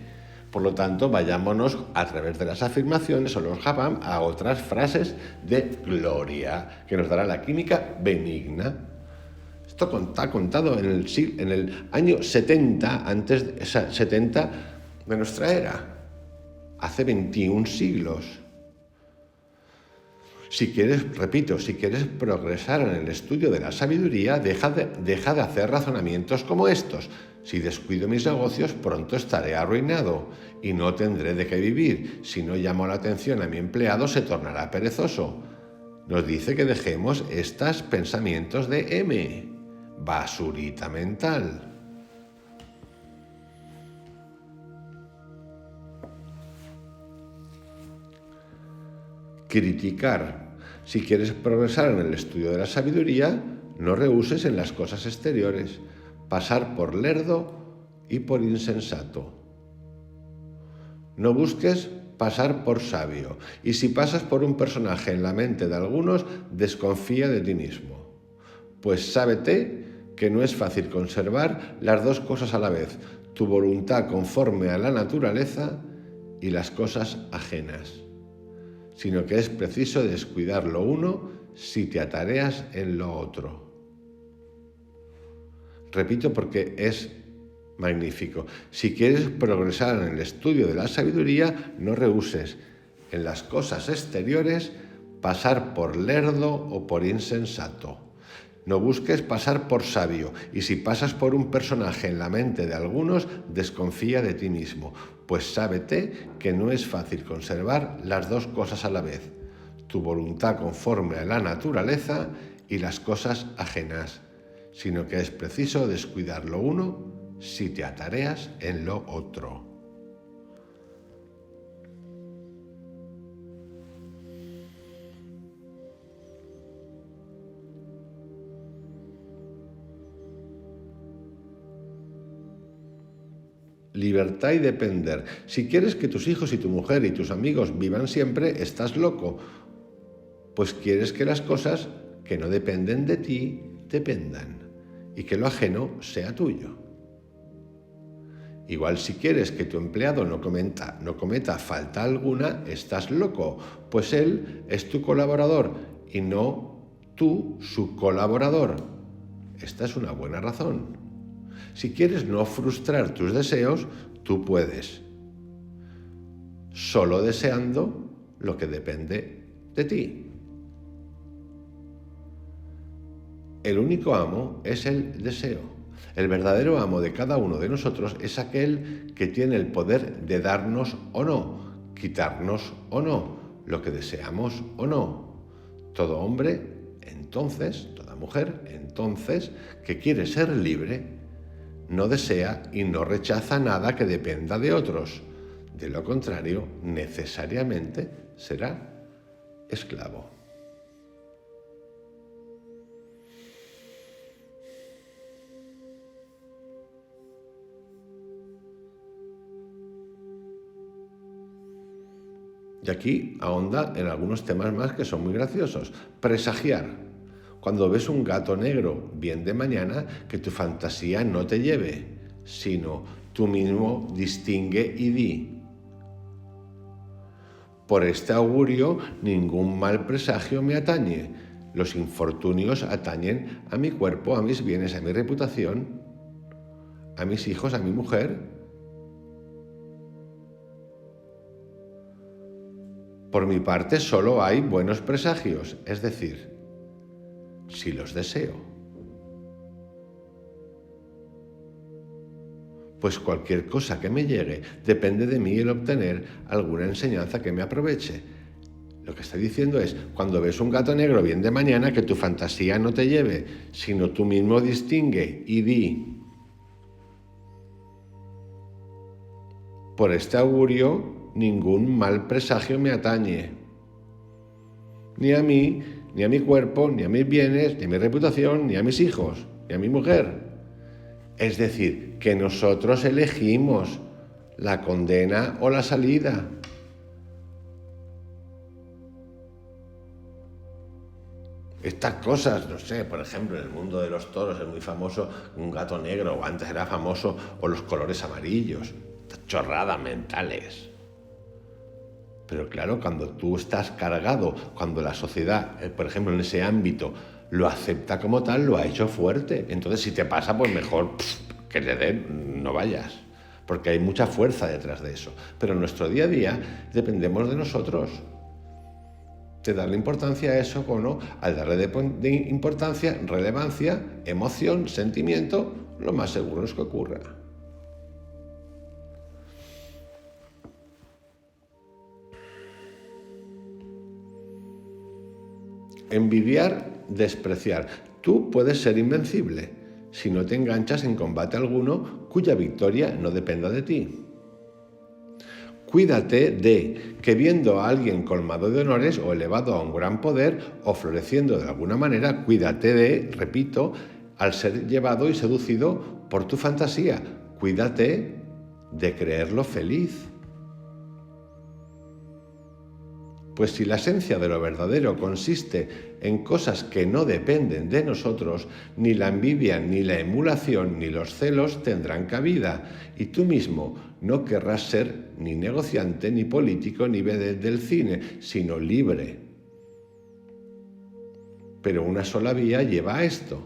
Speaker 1: Por lo tanto, vayámonos a través de las afirmaciones o los jabam a otras frases de gloria, que nos dará la química benigna. Esto está contado en el año 70, 70 de nuestra era, hace 21 siglos. Si quieres progresar en el estudio de la sabiduría, deja de hacer razonamientos como estos. Si descuido mis negocios, pronto estaré arruinado y no tendré de qué vivir. Si no llamo la atención a mi empleado, se tornará perezoso. Nos dice que dejemos estos pensamientos de M. Basurita mental. Criticar. Si quieres progresar en el estudio de la sabiduría, no rehuses en las cosas exteriores, pasar por lerdo y por insensato. No busques pasar por sabio, y si pasas por un personaje en la mente de algunos, desconfía de ti mismo. Pues sábete que no es fácil conservar las dos cosas a la vez, tu voluntad conforme a la naturaleza y las cosas ajenas, sino que es preciso descuidar lo uno si te atareas en lo otro. Repito porque es magnífico. Si quieres progresar en el estudio de la sabiduría, no rehuses en las cosas exteriores pasar por lerdo o por insensato. No busques pasar por sabio, y si pasas por un personaje en la mente de algunos, desconfía de ti mismo, pues sábete que no es fácil conservar las dos cosas a la vez, tu voluntad conforme a la naturaleza y las cosas ajenas, sino que es preciso descuidar lo uno si te atareas en lo otro. Libertad y depender. Si quieres que tus hijos y tu mujer y tus amigos vivan siempre, estás loco. Pues quieres que las cosas que no dependen de ti, dependan. Y que lo ajeno sea tuyo. Igual si quieres que tu empleado no cometa falta alguna, estás loco. Pues él es tu colaborador y no tú su colaborador. Esta es una buena razón. Si quieres no frustrar tus deseos, tú puedes, solo deseando lo que depende de ti. El único amo es el deseo. El verdadero amo de cada uno de nosotros es aquel que tiene el poder de darnos o no, quitarnos o no, lo que deseamos o no. Todo hombre, entonces, toda mujer, entonces, que quiere ser libre, no desea y no rechaza nada que dependa de otros. De lo contrario, necesariamente será esclavo. Y aquí ahonda en algunos temas más que son muy graciosos. Presagiar. Cuando ves un gato negro bien de mañana, que tu fantasía no te lleve, sino tú mismo distingue y di: por este augurio ningún mal presagio me atañe. Los infortunios atañen a mi cuerpo, a mis bienes, a mi reputación, a mis hijos, a mi mujer. Por mi parte solo hay buenos presagios, es decir, si los deseo. Pues cualquier cosa que me llegue depende de mí el obtener alguna enseñanza que me aproveche. Lo que está diciendo es: cuando ves un gato negro bien de mañana, que tu fantasía no te lleve, sino tú mismo distingue y di: por este augurio ningún mal presagio me atañe, ni a mí, ni a mi cuerpo, ni a mis bienes, ni a mi reputación, ni a mis hijos, ni a mi mujer. Es decir, que nosotros elegimos la condena o la salida. Estas cosas, no sé, por ejemplo, en el mundo de los toros es muy famoso un gato negro, o antes era famoso, o los colores amarillos. Estas chorradas mentales. Pero claro, cuando tú estás cargado, cuando la sociedad, por ejemplo, en ese ámbito, lo acepta como tal, lo ha hecho fuerte. Entonces, si te pasa, pues mejor que te den, no vayas. Porque hay mucha fuerza detrás de eso. Pero en nuestro día a día dependemos de nosotros. De darle importancia a eso o no. Al darle de importancia, relevancia, emoción, sentimiento, lo más seguro es que ocurra. Envidiar, despreciar. Tú puedes ser invencible si no te enganchas en combate alguno cuya victoria no dependa de ti. Cuídate de que, viendo a alguien colmado de honores o elevado a un gran poder o floreciendo de alguna manera, cuídate de, repito, al ser llevado y seducido por tu fantasía. Cuídate de creerlo feliz. Pues si la esencia de lo verdadero consiste en cosas que no dependen de nosotros, ni la envidia, ni la emulación, ni los celos tendrán cabida, y tú mismo no querrás ser ni negociante, ni político, ni vedette del cine, sino libre. Pero una sola vía lleva a esto: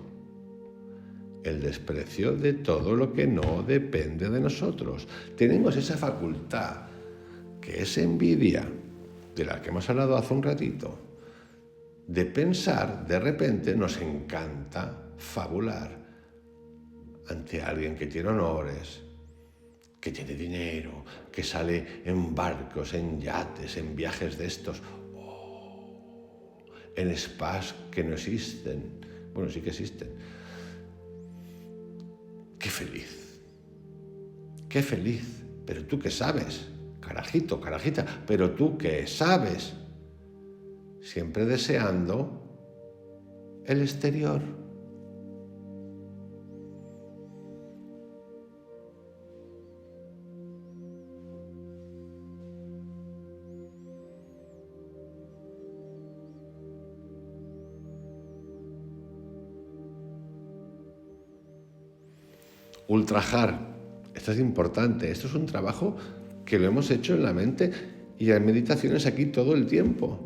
Speaker 1: el desprecio de todo lo que no depende de nosotros. Tenemos esa facultad, que es envidia, de la que hemos hablado hace un ratito, de pensar, de repente nos encanta fabular ante alguien que tiene honores, que tiene dinero, que sale en barcos, en yates, en viajes de estos, en spas que no existen. Bueno, sí que existen. ¡Qué feliz! ¡Qué feliz! Pero tú qué sabes, carajito, carajita, pero tú qué sabes, siempre deseando el exterior. Ultrajar, esto es importante, esto es un trabajo que lo hemos hecho en la mente y hay meditaciones aquí todo el tiempo.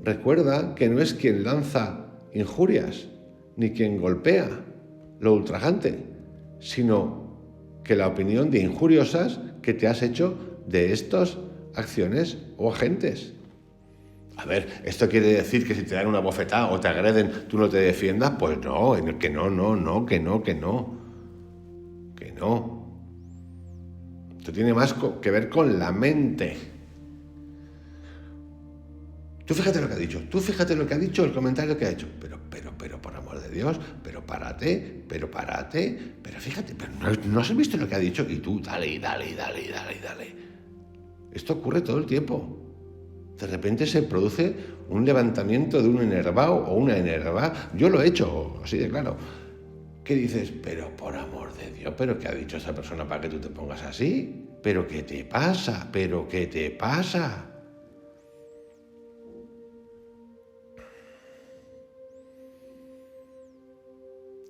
Speaker 1: Recuerda que no es quien lanza injurias ni quien golpea lo ultrajante, sino que la opinión de injuriosas que te has hecho de estas acciones o agentes. A ver, ¿esto quiere decir que si te dan una bofetada o te agreden, tú no te defiendas? Pues no, que no. Esto tiene más que ver con la mente. Tú fíjate lo que ha dicho, el comentario que ha hecho. Pero, por amor de Dios, pero párate, pero fíjate, pero no has visto lo que ha dicho y tú dale. Esto ocurre todo el tiempo. De repente se produce un levantamiento de un enervado o una enervada. Yo lo he hecho, así de claro. ¿Qué dices? Pero por amor de Dios, ¿pero qué ha dicho esa persona para que tú te pongas así? ¿Pero qué te pasa? ¿Pero qué te pasa?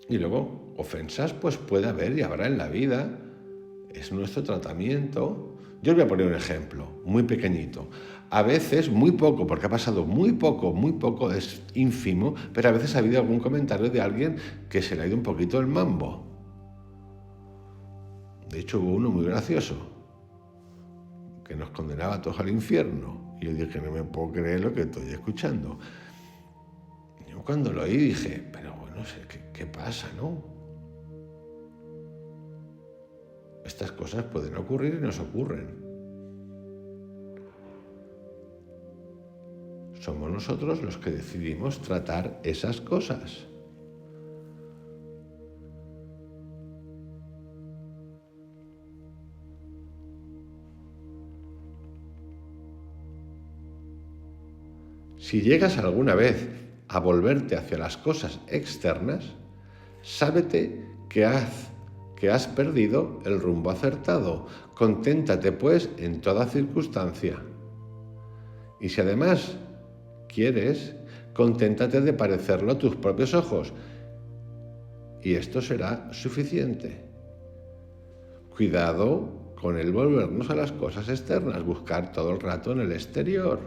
Speaker 1: Y luego, ofensas pues puede haber y habrá en la vida. Es nuestro tratamiento. Yo os voy a poner un ejemplo, muy pequeñito. A veces, muy poco, porque ha pasado muy poco, es ínfimo, pero a veces ha habido algún comentario de alguien que se le ha ido un poquito el mambo. De hecho, hubo uno muy gracioso, que nos condenaba a todos al infierno. Y yo dije, no me puedo creer lo que estoy escuchando. Yo cuando lo oí dije, pero bueno, sé qué pasa, ¿no? Estas cosas pueden ocurrir y nos ocurren. Somos nosotros los que decidimos tratar esas cosas. Si llegas alguna vez a volverte hacia las cosas externas, sábete que has perdido el rumbo acertado. Conténtate, pues, en toda circunstancia. Y si además quieres, conténtate de parecerlo a tus propios ojos. Y esto será suficiente. Cuidado con el volvernos a las cosas externas, buscar todo el rato en el exterior.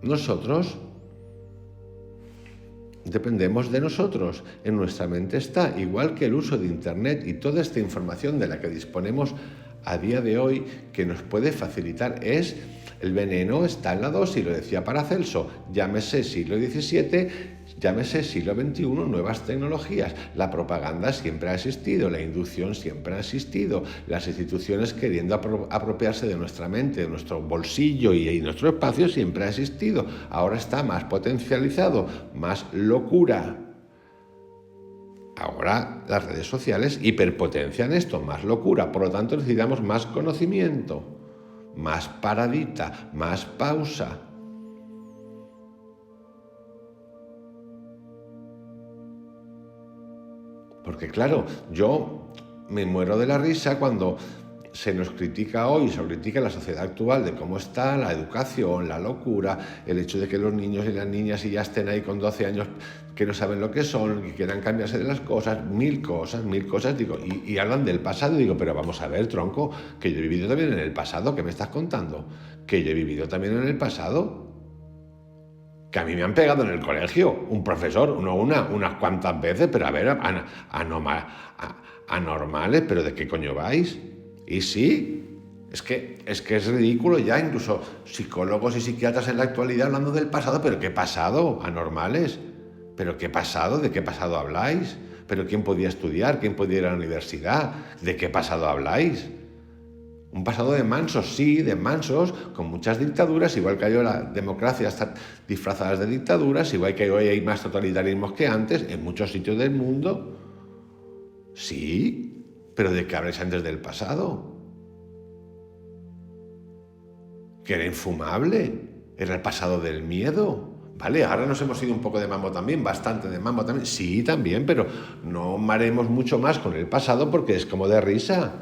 Speaker 1: Nosotros dependemos de nosotros, en nuestra mente está, igual que el uso de Internet y toda esta información de la que disponemos a día de hoy, que nos puede facilitar, el veneno está en la dosis, lo decía Paracelso, llámese siglo XVII, llámese siglo XXI, nuevas tecnologías. La propaganda siempre ha existido, la inducción siempre ha existido, las instituciones queriendo apropiarse de nuestra mente, de nuestro bolsillo y nuestro espacio siempre ha existido. Ahora está más potencializado, más locura. Ahora las redes sociales hiperpotencian esto, más locura, por lo tanto necesitamos más conocimiento, más paradita, más pausa. Porque claro, yo me muero de la risa cuando se nos critica hoy, se critica la sociedad actual de cómo está la educación, la locura, el hecho de que los niños y las niñas ya estén ahí con 12 años que no saben lo que son, que quieran cambiarse de las cosas, mil cosas, digo, y hablan del pasado, y digo, pero vamos a ver, tronco, que yo he vivido también en el pasado, ¿qué me estás contando? Que yo he vivido también en el pasado, que a mí me han pegado en el colegio, un profesor, no unas cuantas veces, pero a ver, anormales, pero ¿de qué coño vais? Y sí, es que es ridículo ya, incluso psicólogos y psiquiatras en la actualidad hablando del pasado, pero ¿qué pasado? Anormales, pero ¿qué pasado? ¿De qué pasado habláis? ¿Pero quién podía estudiar? ¿Quién podía ir a la universidad? ¿De qué pasado habláis? Un pasado de mansos, sí, de mansos, con muchas dictaduras, igual que hoy la democracia está disfrazadas de dictaduras, igual que hoy hay más totalitarismos que antes, en muchos sitios del mundo. Sí, pero ¿de qué habláis antes del pasado? Que era infumable, era el pasado del miedo. Vale, ahora nos hemos ido un poco de mambo también, bastante de mambo también. Sí, también, pero no maremos mucho más con el pasado porque es como de risa.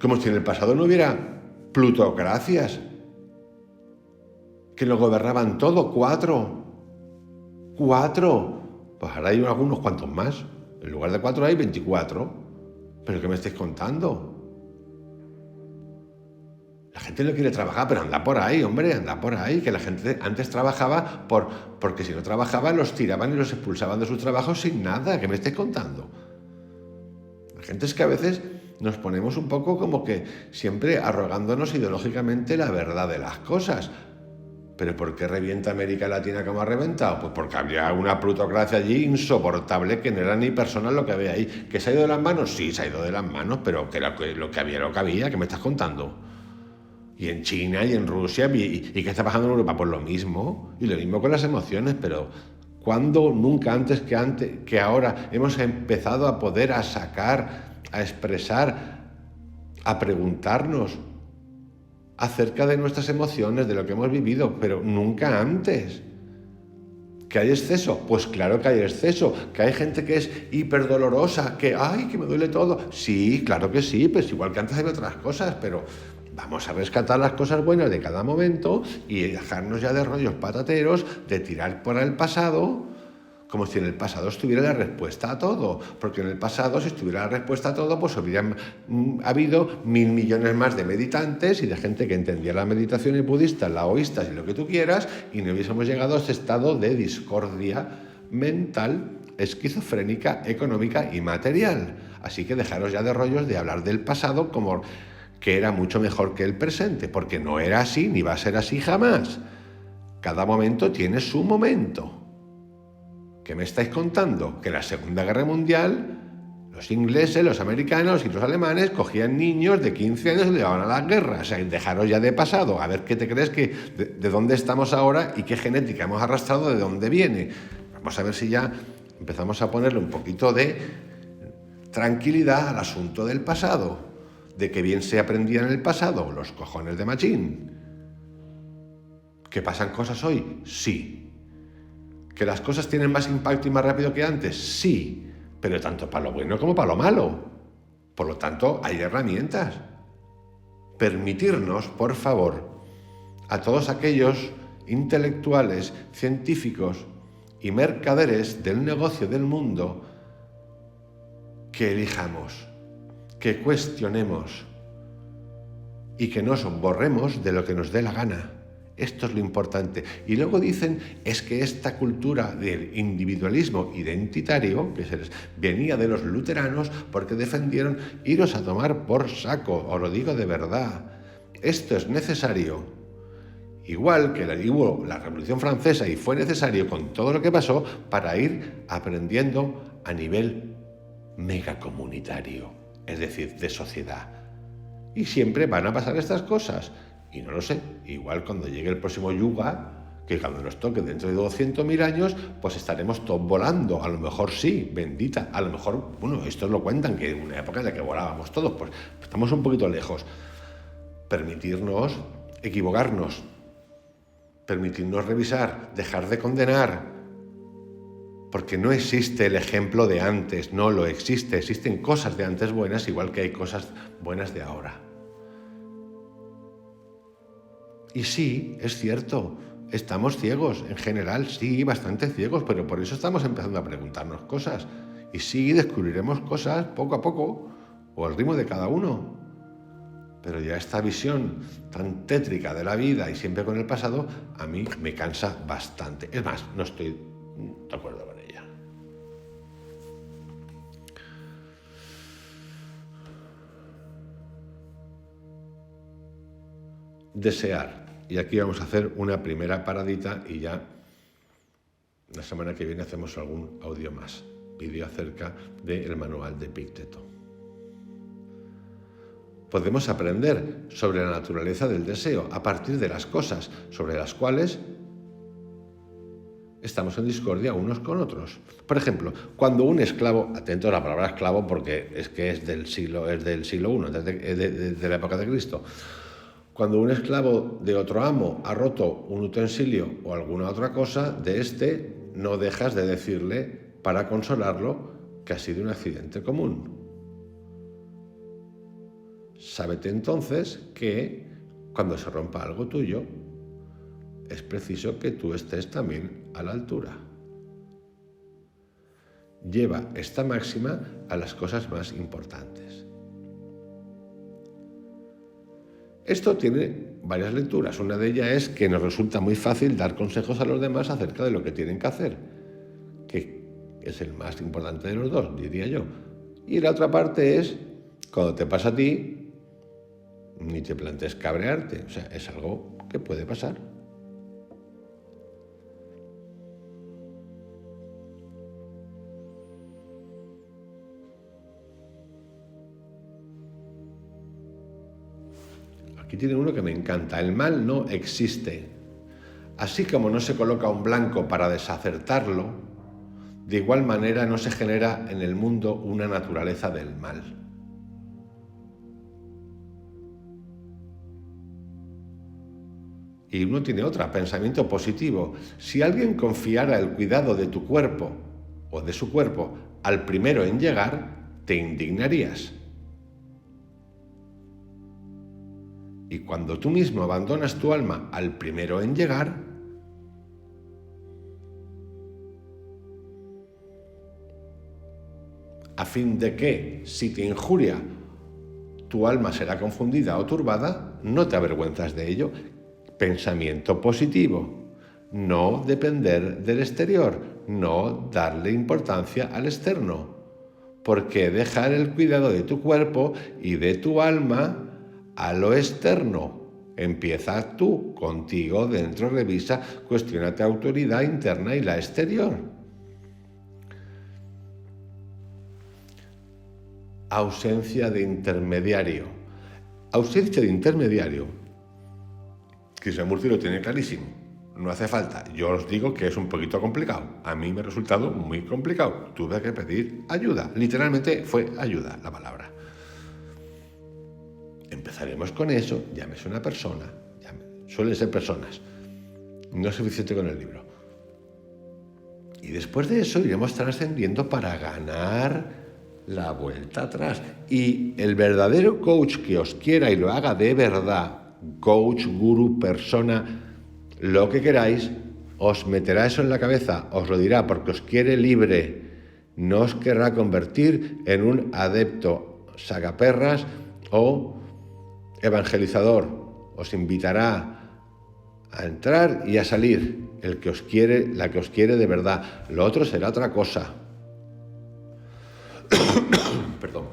Speaker 1: Como si en el pasado no hubiera plutocracias que lo gobernaban todo, 4. Pues ahora hay algunos cuantos más. En lugar de 4 hay 24. ¿Pero qué me estáis contando? La gente no quiere trabajar, pero anda por ahí, hombre, anda por ahí. Que la gente antes trabajaba porque si no trabajaba los tiraban y los expulsaban de sus trabajos sin nada. ¿Qué me estáis contando? La gente es que a veces nos ponemos un poco como que siempre arrogándonos ideológicamente la verdad de las cosas. ¿Pero por qué revienta América Latina como ha reventado? Pues porque había una plutocracia allí insoportable que no era ni personal lo que había ahí. ¿Que se ha ido de las manos? Sí, se ha ido de las manos, pero que lo que había, ¿qué me estás contando? Y en China y en Rusia, ¿y qué está pasando en Europa? Pues lo mismo, y lo mismo con las emociones, pero ¿cuándo nunca antes que ahora hemos empezado a poder sacar a expresar, a preguntarnos acerca de nuestras emociones, de lo que hemos vivido, pero nunca antes. ¿Que hay exceso? Pues claro que hay exceso. ¿Que hay gente que es hiperdolorosa? Que me duele todo. Sí, claro que sí, pues igual que antes había otras cosas, pero vamos a rescatar las cosas buenas de cada momento y dejarnos ya de rollos patateros, de tirar por el pasado, como si en el pasado estuviera la respuesta a todo. Porque en el pasado, si estuviera la respuesta a todo, pues hubieran habido 1.000 millones más de meditantes y de gente que entendía la meditación y budistas, laoístas y lo que tú quieras, y no hubiésemos llegado a ese estado de discordia mental, esquizofrénica, económica y material. Así que dejaros ya de rollos de hablar del pasado como que era mucho mejor que el presente, porque no era así ni va a ser así jamás. Cada momento tiene su momento. ¿Qué me estáis contando? Que en la Segunda Guerra Mundial los ingleses, los americanos y los alemanes cogían niños de 15 años y los llevaban a la guerra. O sea, dejaros ya de pasado. A ver qué te crees que de dónde estamos ahora y qué genética hemos arrastrado, de dónde viene. Vamos a ver si ya empezamos a ponerle un poquito de tranquilidad al asunto del pasado. De que bien se aprendía en el pasado, los cojones de machín. ¿Que pasan cosas hoy? Sí. ¿Que las cosas tienen más impacto y más rápido que antes? Sí, pero tanto para lo bueno como para lo malo. Por lo tanto, hay herramientas. Permitirnos, por favor, a todos aquellos intelectuales, científicos y mercaderes del negocio del mundo, que elijamos, que cuestionemos y que nos borremos de lo que nos dé la gana. Esto es lo importante. Y luego dicen, es que esta cultura del individualismo identitario, que venía de los luteranos, porque defendieron iros a tomar por saco, os lo digo de verdad. Esto es necesario. Igual que hubo la Revolución Francesa y fue necesario con todo lo que pasó para ir aprendiendo a nivel megacomunitario, es decir, de sociedad. Y siempre van a pasar estas cosas. Y no lo sé, igual cuando llegue el próximo yuga, que cuando nos toque dentro de 200.000 años, pues estaremos todos volando. A lo mejor sí, bendita. A lo mejor, bueno, estos lo cuentan, que en una época en la que volábamos todos, pues estamos un poquito lejos. Permitirnos equivocarnos, permitirnos revisar, dejar de condenar, porque no existe el ejemplo de antes, no lo existe. Existen cosas de antes buenas, igual que hay cosas buenas de ahora. Y sí, es cierto, estamos ciegos, en general, sí, bastante ciegos, pero por eso estamos empezando a preguntarnos cosas. Y sí, descubriremos cosas poco a poco, o al ritmo de cada uno. Pero ya esta visión tan tétrica de la vida y siempre con el pasado, a mí me cansa bastante. Es más, no estoy de acuerdo con ella. Desear. Y aquí vamos a hacer una primera paradita y ya la semana que viene hacemos algún audio más, vídeo acerca del manual de Epicteto. Podemos aprender sobre la naturaleza del deseo a partir de las cosas sobre las cuales estamos en discordia unos con otros. Por ejemplo, cuando un esclavo, atento a la palabra esclavo porque es del siglo I, de la época de Cristo. Cuando un esclavo de otro amo ha roto un utensilio o alguna otra cosa de este, no dejas de decirle, para consolarlo, que ha sido un accidente común. Sábete entonces que cuando se rompa algo tuyo, es preciso que tú estés también a la altura. Lleva esta máxima a las cosas más importantes. Esto tiene varias lecturas. Una de ellas es que nos resulta muy fácil dar consejos a los demás acerca de lo que tienen que hacer, que es el más importante de los dos, diría yo. Y la otra parte es, cuando te pasa a ti, ni te plantees cabrearte. O sea, es algo que puede pasar. Aquí tiene uno que me encanta. El mal no existe. Así como no se coloca un blanco para desacertarlo, de igual manera no se genera en el mundo una naturaleza del mal. y uno tiene otra, pensamiento positivo. Si alguien confiara el cuidado de tu cuerpo o de su cuerpo al primero en llegar, te indignarías. Y cuando tú mismo abandonas tu alma al primero en llegar, a fin de que, si te injuria, tu alma será confundida o turbada, no te avergüenzas de ello. Pensamiento positivo, no depender del exterior, no darle importancia al externo. Porque dejar el cuidado de tu cuerpo y de tu alma a lo externo. Empieza tú, contigo, dentro, revisa, cuestiona tu autoridad interna y la exterior. Ausencia de intermediario. Ausencia de intermediario. Krishnamurti lo tiene clarísimo. No hace falta. Yo os digo que es un poquito complicado. A mí me ha resultado muy complicado. Tuve que pedir ayuda. Literalmente fue ayuda la palabra. Empezaremos con eso. Llámese una persona. Suelen ser personas. No es suficiente con el libro. Y después de eso iremos trascendiendo para ganar la vuelta atrás. Y el verdadero coach que os quiera y lo haga de verdad, coach, gurú, persona, lo que queráis, os meterá eso en la cabeza, os lo dirá porque os quiere libre, no os querrá convertir en un adepto sagaperras o evangelizador, os invitará a entrar y a salir, el que os quiere, la que os quiere de verdad. Lo otro será otra cosa. Perdón.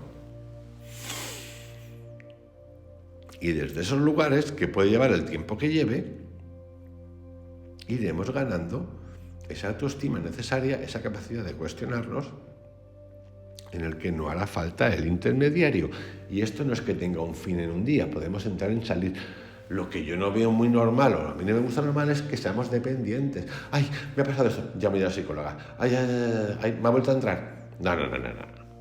Speaker 1: Y desde esos lugares, que puede llevar el tiempo que lleve, iremos ganando esa autoestima necesaria, esa capacidad de cuestionarnos, en el que no hará falta el intermediario. Y esto no es que tenga un fin en un día, podemos entrar en salir. Lo que yo no veo muy normal, o a mí no me gusta normal, es que seamos dependientes. Ay, me ha pasado esto, llamo ya a la psicóloga. Ay, me ha vuelto a entrar. No.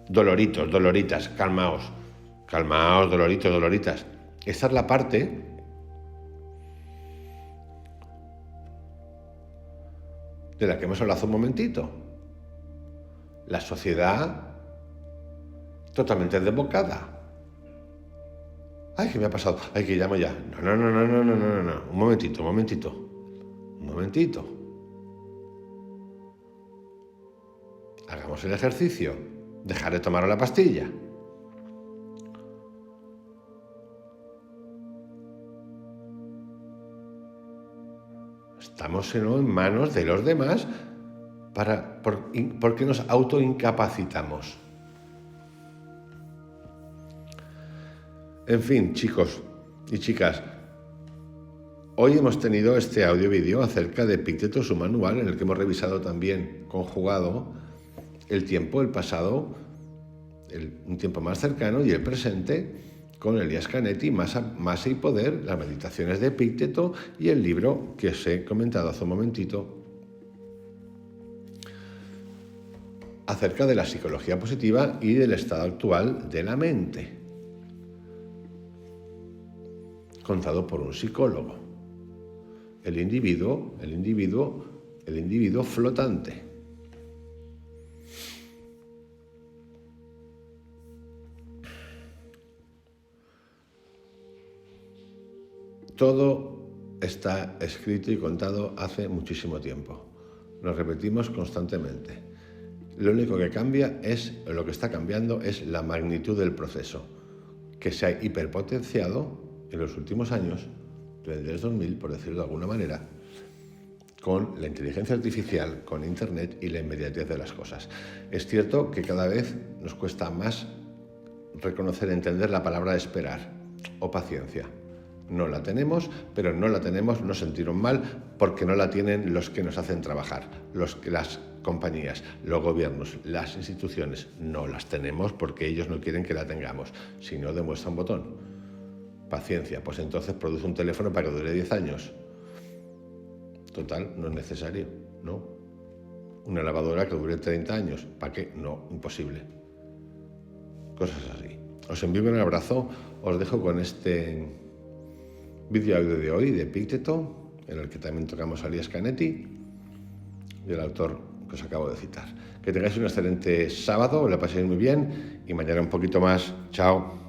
Speaker 1: Doloritos, doloritas, calmaos, doloritos, doloritas. Esta es la parte de la que hemos hablado hace un momentito. La sociedad totalmente desbocada. Ay, ¿qué me ha pasado? Ay, que llamo ya. No. Un momentito. Hagamos el ejercicio. Dejar de tomar la pastilla. Estamos en manos de los demás porque nos autoincapacitamos. En fin, chicos y chicas, hoy hemos tenido este audio-vídeo acerca de Epicteto, su manual, en el que hemos revisado también, conjugado, el tiempo, el pasado, un tiempo más cercano y el presente, con Elias Canetti, Masa y Poder, las meditaciones de Epicteto y el libro que os he comentado hace un momentito acerca de la psicología positiva y del estado actual de la mente, contado por un psicólogo. El individuo flotante. Todo está escrito y contado hace muchísimo tiempo. Nos repetimos constantemente. Lo único que cambia lo que está cambiando es la magnitud del proceso, que se ha hiperpotenciado en los últimos años, desde el 2000, por decirlo de alguna manera, con la inteligencia artificial, con Internet y la inmediatez de las cosas. Es cierto que cada vez nos cuesta más reconocer, entender la palabra esperar o paciencia. No la tenemos, pero no la tenemos, no sentirnos mal, porque no la tienen los que nos hacen trabajar, las compañías, los gobiernos, las instituciones. No las tenemos porque ellos no quieren que la tengamos. Si no, demuestra un botón. Paciencia, pues entonces produce un teléfono para que dure 10 años. Total, no es necesario, ¿no? Una lavadora que dure 30 años, ¿para qué? No, imposible. Cosas así. Os envío un abrazo, os dejo con este vídeo audio de hoy de Epicteto en el que también tocamos a Elias Canetti y el autor que os acabo de citar. Que tengáis un excelente sábado, lo paséis muy bien y mañana un poquito más. Chao.